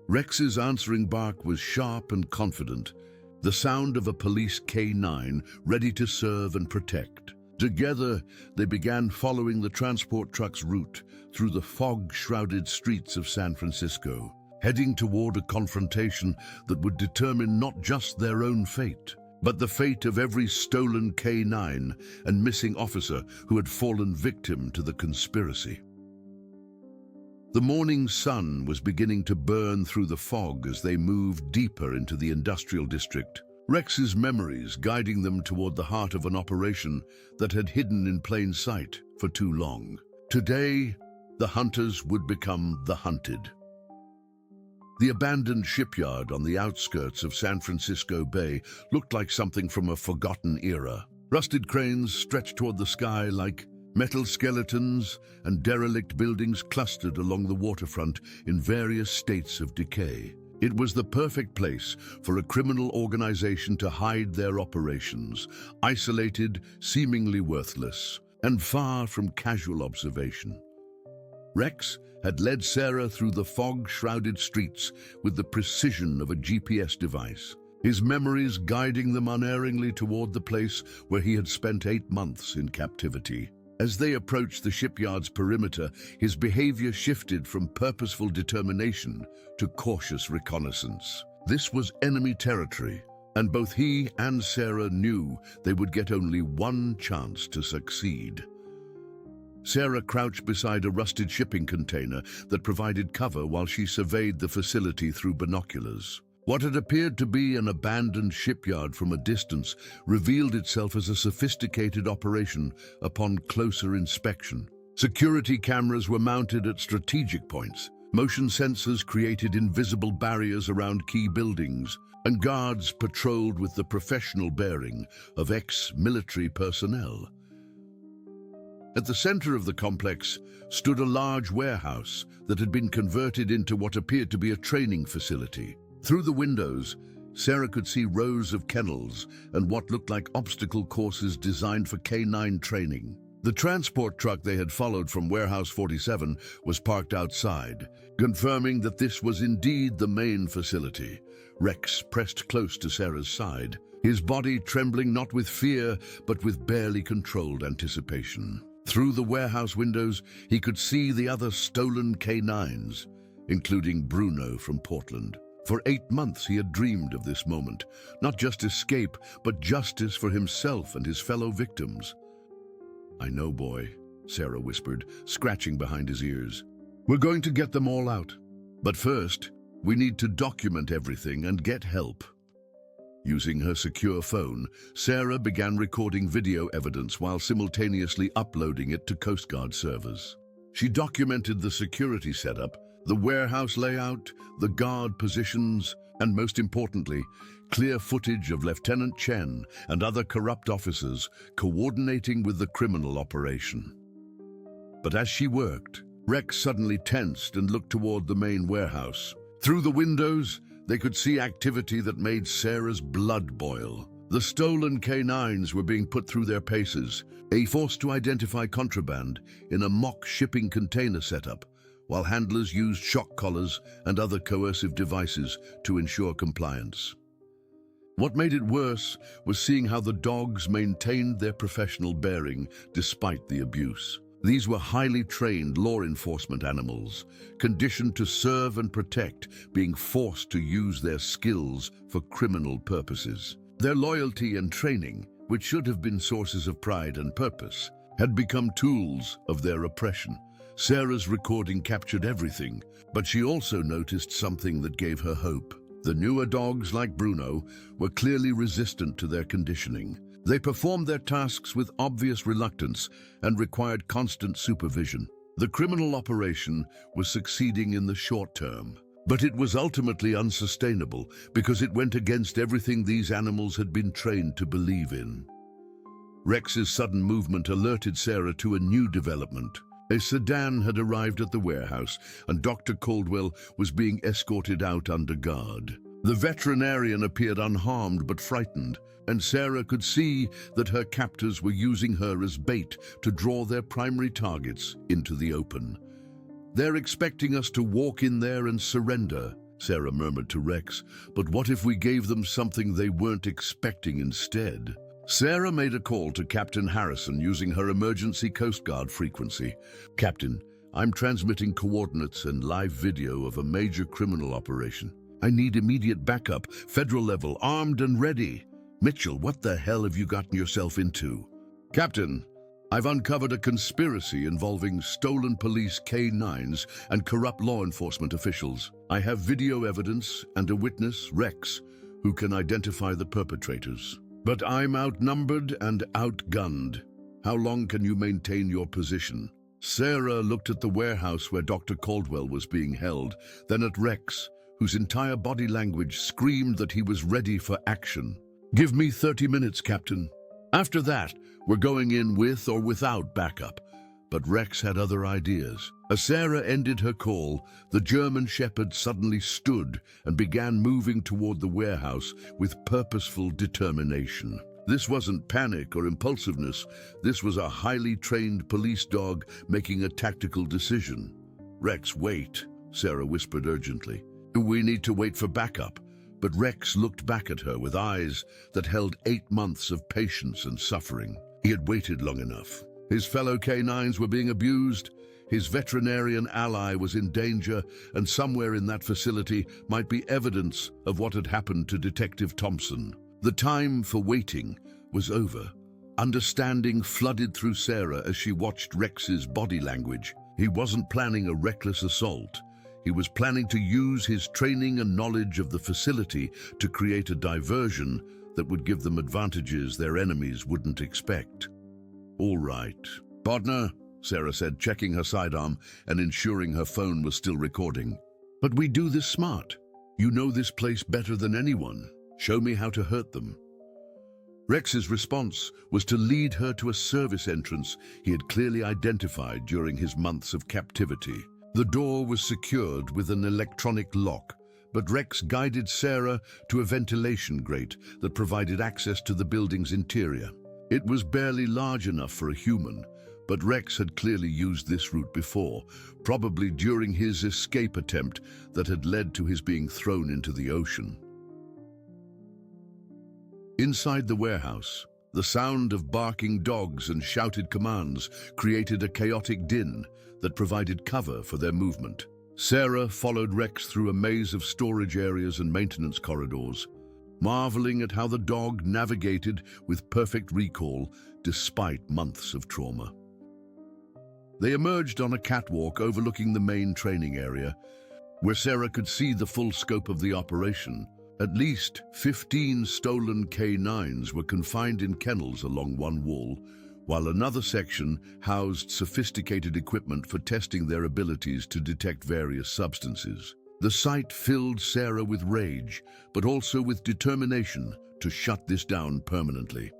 Rex's answering bark was sharp and confident, the sound of a police K9 ready to serve and protect. Together, they began following the transport truck's route through the fog-shrouded streets of San Francisco, heading toward a confrontation that would determine not just their own fate, but the fate of every stolen K9 and missing officer who had fallen victim to the conspiracy. The morning sun was beginning to burn through the fog as they moved deeper into the industrial district, Rex's memories guiding them toward the heart of an operation that had hidden in plain sight for too long. Today, the hunters would become the hunted. The abandoned shipyard on the outskirts of San Francisco Bay looked like something from a forgotten era. Rusted cranes stretched toward the sky like metal skeletons, and derelict buildings clustered along the waterfront in various states of decay. It was the perfect place for a criminal organization to hide their operations, isolated, seemingly worthless, and far from casual observation. Rex had led Sarah through the fog-shrouded streets with the precision of a GPS device, his memories guiding them unerringly toward the place where he had spent 8 months in captivity. As they approached the shipyard's perimeter, his behavior shifted from purposeful determination to cautious reconnaissance. This was enemy territory, and both he and Sarah knew they would get only one chance to succeed. Sarah crouched beside a rusted shipping container that provided cover while she surveyed the facility through binoculars. What had appeared to be an abandoned shipyard from a distance revealed itself as a sophisticated operation upon closer inspection. Security cameras were mounted at strategic points. Motion sensors created invisible barriers around key buildings, and guards patrolled with the professional bearing of ex-military personnel. At the center of the complex stood a large warehouse that had been converted into what appeared to be a training facility. Through the windows, Sarah could see rows of kennels and what looked like obstacle courses designed for canine training. The transport truck they had followed from Warehouse 47 was parked outside, confirming that this was indeed the main facility. Rex pressed close to Sarah's side, his body trembling not with fear, but with barely controlled anticipation. Through the warehouse windows, he could see the other stolen canines, including Bruno from Portland. For 8 months he had dreamed of this moment, not just escape, but justice for himself and his fellow victims. "I know, boy," Sarah whispered, scratching behind his ears. "We're going to get them all out. But first, we need to document everything and get help." Using her secure phone, Sarah began recording video evidence while simultaneously uploading it to Coast Guard servers. She documented the security setup, the warehouse layout, the guard positions, and most importantly, clear footage of Lieutenant Chen and other corrupt officers coordinating with the criminal operation. But as she worked, Rex suddenly tensed and looked toward the main warehouse. Through the windows, they could see activity that made Sarah's blood boil. The stolen canines were being put through their paces, a force to identify contraband in a mock shipping container setup, while handlers used shock collars and other coercive devices to ensure compliance. What made it worse was seeing how the dogs maintained their professional bearing despite the abuse. These were highly trained law enforcement animals, conditioned to serve and protect, being forced to use their skills for criminal purposes. Their loyalty and training, which should have been sources of pride and purpose, had become tools of their oppression. Sarah's recording captured everything, but she also noticed something that gave her hope. The newer dogs, like Bruno, were clearly resistant to their conditioning. They performed their tasks with obvious reluctance and required constant supervision. The criminal operation was succeeding in the short term, but it was ultimately unsustainable because it went against everything these animals had been trained to believe in. Rex's sudden movement alerted Sarah to a new development. A sedan had arrived at the warehouse, and Dr. Caldwell was being escorted out under guard. The veterinarian appeared unharmed but frightened, and Sarah could see that her captors were using her as bait to draw their primary targets into the open. "They're expecting us to walk in there and surrender," Sarah murmured to Rex, "but what if we gave them something they weren't expecting instead?" Sarah made a call to Captain Harrison using her emergency Coast Guard frequency. "Captain, I'm transmitting coordinates and live video of a major criminal operation. I need immediate backup, federal level, armed and ready." "Mitchell, what the hell have you gotten yourself into?" "Captain, I've uncovered a conspiracy involving stolen police K9s and corrupt law enforcement officials. I have video evidence and a witness, Rex, who can identify the perpetrators. But I'm outnumbered and outgunned. How long can you maintain your position?" Sarah looked at the warehouse where Dr. Caldwell was being held, then at Rex, whose entire body language screamed that he was ready for action. "Give me 30 minutes, Captain. After that, we're going in with or without backup." But Rex had other ideas. As Sarah ended her call, the German Shepherd suddenly stood and began moving toward the warehouse with purposeful determination. This wasn't panic or impulsiveness. This was a highly trained police dog making a tactical decision. "Rex, wait," Sarah whispered urgently. "We need to wait for backup." But Rex looked back at her with eyes that held 8 months of patience and suffering. He had waited long enough. His fellow canines were being abused, his veterinarian ally was in danger, and somewhere in that facility might be evidence of what had happened to Detective Thompson. The time for waiting was over. Understanding flooded through Sarah as she watched Rex's body language. He wasn't planning a reckless assault. He was planning to use his training and knowledge of the facility to create a diversion that would give them advantages their enemies wouldn't expect. "All right. Partner," Sarah said, checking her sidearm and ensuring her phone was still recording. "But we do this smart. You know this place better than anyone. Show me how to hurt them." Rex's response was to lead her to a service entrance he had clearly identified during his months of captivity. The door was secured with an electronic lock, but Rex guided Sarah to a ventilation grate that provided access to the building's interior. It was barely large enough for a human, but Rex had clearly used this route before, probably during his escape attempt that had led to his being thrown into the ocean. Inside the warehouse, the sound of barking dogs and shouted commands created a chaotic din that provided cover for their movement. Sarah followed Rex through a maze of storage areas and maintenance corridors, marveling at how the dog navigated with perfect recall despite months of trauma. They emerged on a catwalk overlooking the main training area, where Sarah could see the full scope of the operation. At least 15 stolen K9s were confined in kennels along one wall, while another section housed sophisticated equipment for testing their abilities to detect various substances. The sight filled Sarah with rage, but also with determination to shut this down permanently.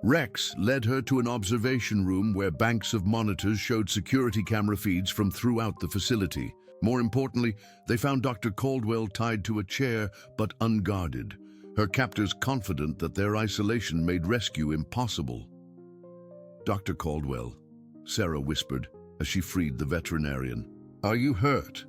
Rex led her to an observation room where banks of monitors showed security camera feeds from throughout the facility. More importantly, they found Dr. Caldwell tied to a chair but unguarded, her captors confident that their isolation made rescue impossible. "Dr. Caldwell," Sarah whispered as she freed the veterinarian. "Are you hurt?"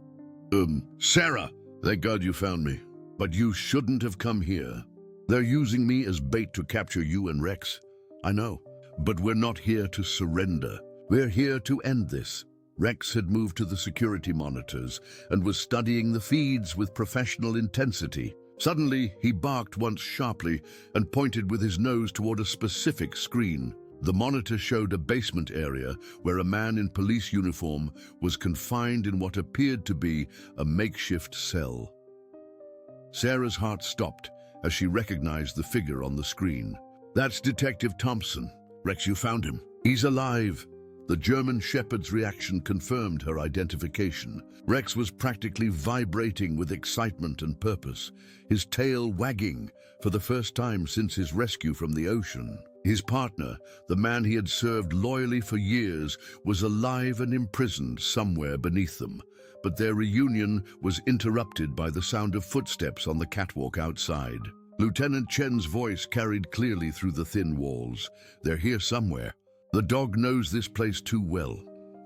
Sarah, thank God you found me. But you shouldn't have come here. They're using me as bait to capture you and Rex. I know, but we're not here to surrender. We're here to end this." Rex had moved to the security monitors and was studying the feeds with professional intensity. Suddenly, he barked once sharply and pointed with his nose toward a specific screen. The monitor showed a basement area where a man in police uniform was confined in what appeared to be a makeshift cell. Sarah's heart stopped as she recognized the figure on the screen. "That's Detective Thompson. Rex, you found him. He's alive." The German Shepherd's reaction confirmed her identification. Rex was practically vibrating with excitement and purpose, his tail wagging for the first time since his rescue from the ocean. His partner, the man he had served loyally for years, was alive and imprisoned somewhere beneath them. But their reunion was interrupted by the sound of footsteps on the catwalk outside. Lieutenant Chen's voice carried clearly through the thin walls. "They're here somewhere. The dog knows this place too well,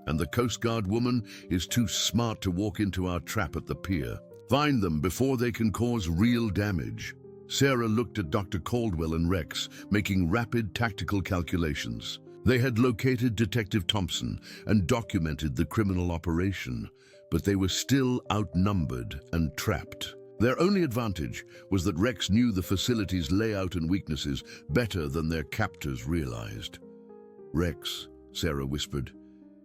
and the Coast Guard woman is too smart to walk into our trap at the pier. Find them before they can cause real damage." Sarah looked at Dr. Caldwell and Rex, making rapid tactical calculations. They had located Detective Thompson and documented the criminal operation, but they were still outnumbered and trapped. Their only advantage was that Rex knew the facility's layout and weaknesses better than their captors realized. "Rex," Sarah whispered,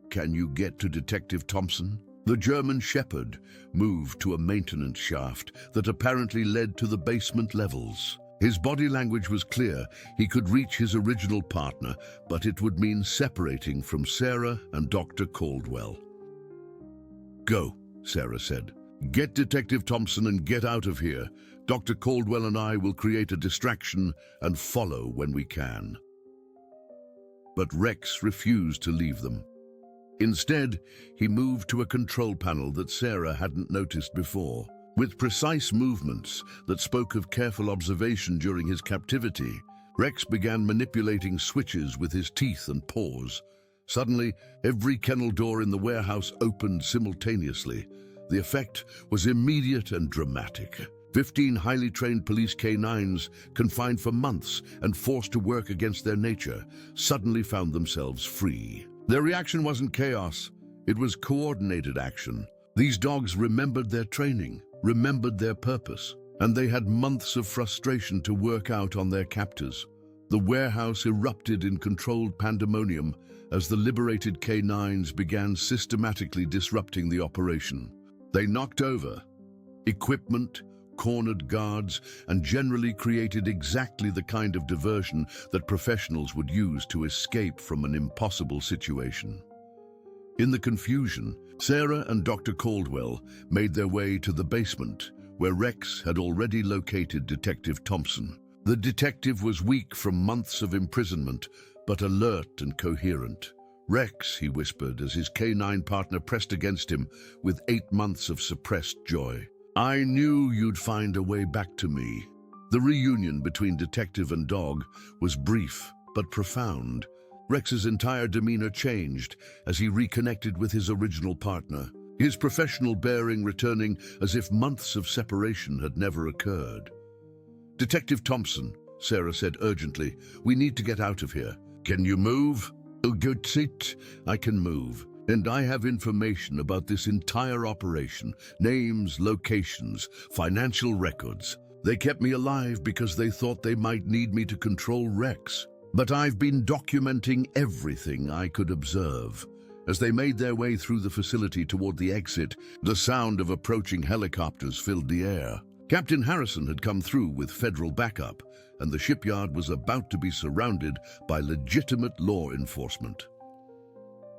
"can you get to Detective Thompson?" The German Shepherd moved to a maintenance shaft that apparently led to the basement levels. His body language was clear. He could reach his original partner, but it would mean separating from Sarah and Dr. Caldwell. "Go," Sarah said. "Get Detective Thompson and get out of here. Dr. Caldwell and I will create a distraction and follow when we can." But Rex refused to leave them. Instead, he moved to a control panel that Sarah hadn't noticed before. With precise movements that spoke of careful observation during his captivity, Rex began manipulating switches with his teeth and paws. Suddenly, every kennel door in the warehouse opened simultaneously. The effect was immediate and dramatic. 15 highly trained police K9s, confined for months and forced to work against their nature, suddenly found themselves free. Their reaction wasn't chaos, it was coordinated action. These dogs remembered their training, remembered their purpose. and they had months of frustration to work out on their captors. The warehouse erupted in controlled pandemonium as the liberated K9s began systematically disrupting the operation. They knocked over equipment, cornered guards, and generally created exactly the kind of diversion that professionals would use to escape from an impossible situation. In the confusion, Sarah and Dr. Caldwell made their way to the basement, where Rex had already located Detective Thompson. The detective was weak from months of imprisonment, but alert and coherent. "Rex," he whispered as his K9 partner pressed against him with 8 months of suppressed joy. "I knew you'd find a way back to me." The reunion between detective and dog was brief but profound. Rex's entire demeanor changed as he reconnected with his original partner, his professional bearing returning as if months of separation had never occurred. "Detective Thompson," Sarah said urgently, "we need to get out of here. Can you move?" "Oh, good sit. I can move. And I have information about this entire operation. Names, locations, financial records. They kept me alive because they thought they might need me to control Rex. But I've been documenting everything I could observe." As they made their way through the facility toward the exit, the sound of approaching helicopters filled the air. Captain Harrison had come through with federal backup, and the shipyard was about to be surrounded by legitimate law enforcement.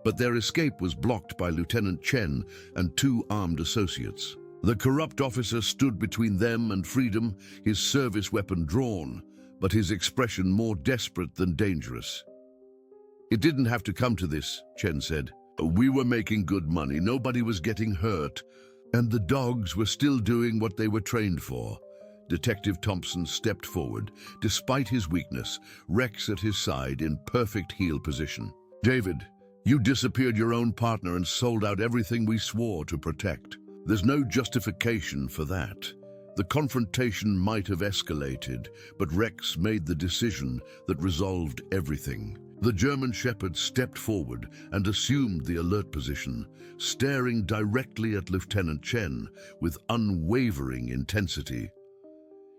But their escape was blocked by Lieutenant Chen and 2 armed associates. The corrupt officer stood between them and freedom, his service weapon drawn, but his expression more desperate than dangerous. "It didn't have to come to this," Chen said. "We were making good money, nobody was getting hurt, and the dogs were still doing what they were trained for." Detective Thompson stepped forward, despite his weakness, Rex at his side in perfect heel position. "David, you disappeared your own partner and sold out everything we swore to protect. There's no justification for that. The confrontation might have escalated, but Rex made the decision that resolved everything." The German Shepherd stepped forward and assumed the alert position, staring directly at Lieutenant Chen with unwavering intensity.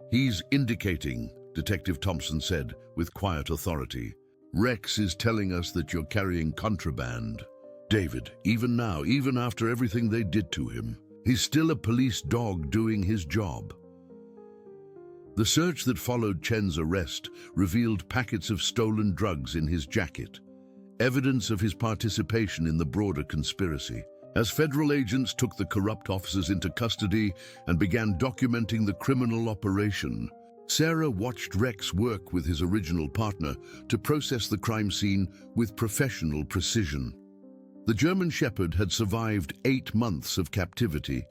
"He's indicating," Detective Thompson said with quiet authority. "Rex is telling us that you're carrying contraband. David, even now, even after everything they did to him, he's still a police dog doing his job." The search that followed Chen's arrest revealed packets of stolen drugs in his jacket, evidence of his participation in the broader conspiracy. As federal agents took the corrupt officers into custody and began documenting the criminal operation, Sarah watched Rex work with his original partner to process the crime scene with professional precision. The German Shepherd had survived 8 months of captivity,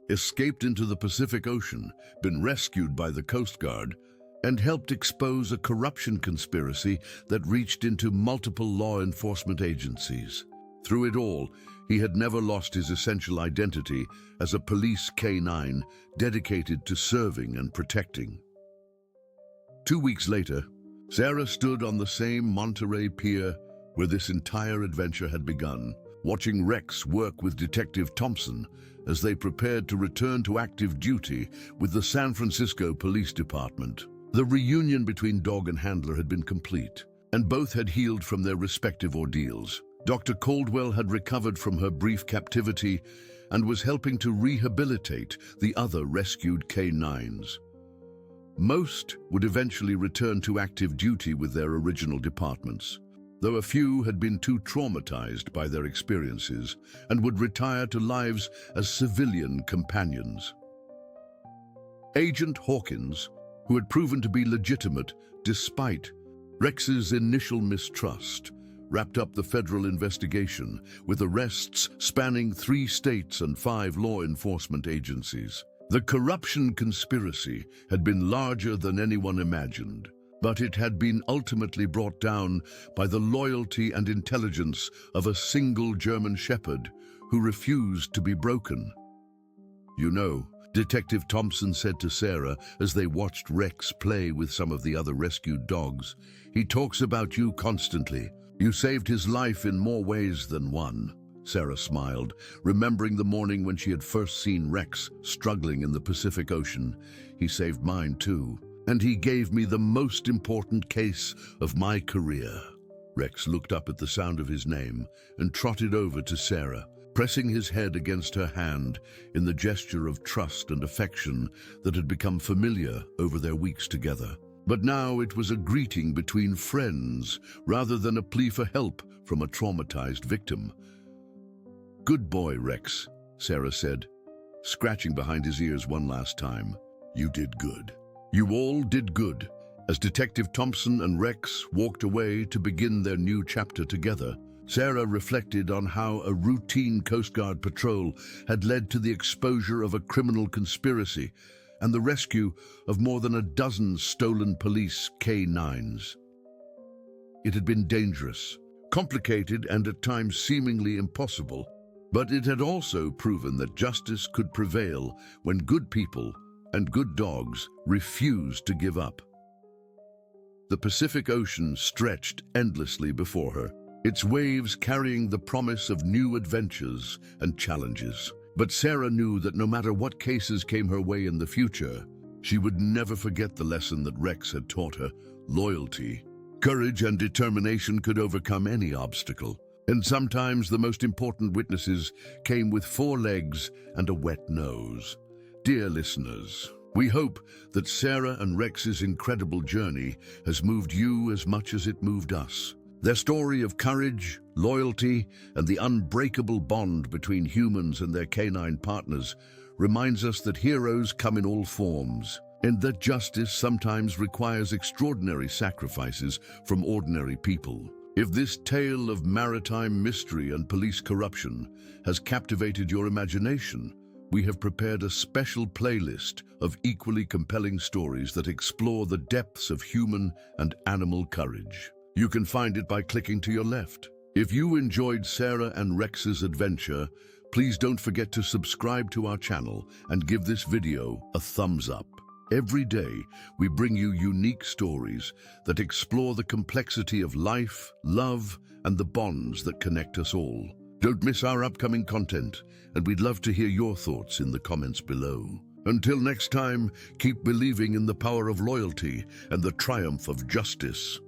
escaped into the Pacific Ocean, been rescued by the Coast Guard, and helped expose a corruption conspiracy that reached into multiple law enforcement agencies. Through it all, he had never lost his essential identity as a police K9 dedicated to serving and protecting. 2 weeks later, Sarah stood on the same Monterey pier where this entire adventure had begun, watching Rex work with Detective Thompson as they prepared to return to active duty with the San Francisco Police Department. The reunion between dog and handler had been complete, and both had healed from their respective ordeals. Dr. Caldwell had recovered from her brief captivity and was helping to rehabilitate the other rescued K9s. Most would eventually return to active duty with their original departments, though a few had been too traumatized by their experiences and would retire to lives as civilian companions. Agent Hawkins, who had proven to be legitimate despite Rex's initial mistrust, wrapped up the federal investigation with arrests spanning 3 states and 5 law enforcement agencies. The corruption conspiracy had been larger than anyone imagined, but it had been ultimately brought down by the loyalty and intelligence of a single German Shepherd who refused to be broken. "You know," Detective Thompson said to Sarah as they watched Rex play with some of the other rescued dogs, "he talks about you constantly. You saved his life in more ways than one." Sarah smiled, remembering the morning when she had first seen Rex struggling in the Pacific Ocean. He saved mine too, and he gave me the most important case of my career. Rex looked up at the sound of his name and trotted over to Sarah, pressing his head against her hand in the gesture of trust and affection that had become familiar over their weeks together. But now it was a greeting between friends rather than a plea for help from a traumatized victim. "Good boy, Rex," Sarah said, scratching behind his ears one last time. "You did good. You all did good." As Detective Thompson and Rex walked away to begin their new chapter together, Sarah reflected on how a routine Coast Guard patrol had led to the exposure of a criminal conspiracy and the rescue of more than a dozen stolen police K9s. It had been dangerous, complicated, and at times seemingly impossible, but it had also proven that justice could prevail when good people and good dogs refused to give up. The Pacific Ocean stretched endlessly before her, its waves carrying the promise of new adventures and challenges. But Sarah knew that no matter what cases came her way in the future, she would never forget the lesson that Rex had taught her: loyalty. Courage and determination could overcome any obstacle. And sometimes the most important witnesses came with 4 legs and a wet nose. Dear listeners, we hope that Sarah and Rex's incredible journey has moved you as much as it moved us. Their story of courage, loyalty, and the unbreakable bond between humans and their canine partners reminds us that heroes come in all forms, and that justice sometimes requires extraordinary sacrifices from ordinary people. If this tale of maritime mystery and police corruption has captivated your imagination, we have prepared a special playlist of equally compelling stories that explore the depths of human and animal courage. You can find it by clicking to your left. If you enjoyed Sarah and Rex's adventure, please don't forget to subscribe to our channel and give this video a thumbs up. Every day, we bring you unique stories that explore the complexity of life, love, and the bonds that connect us all. Don't miss our upcoming content, and we'd love to hear your thoughts in the comments below. Until next time, keep believing in the power of loyalty and the triumph of justice.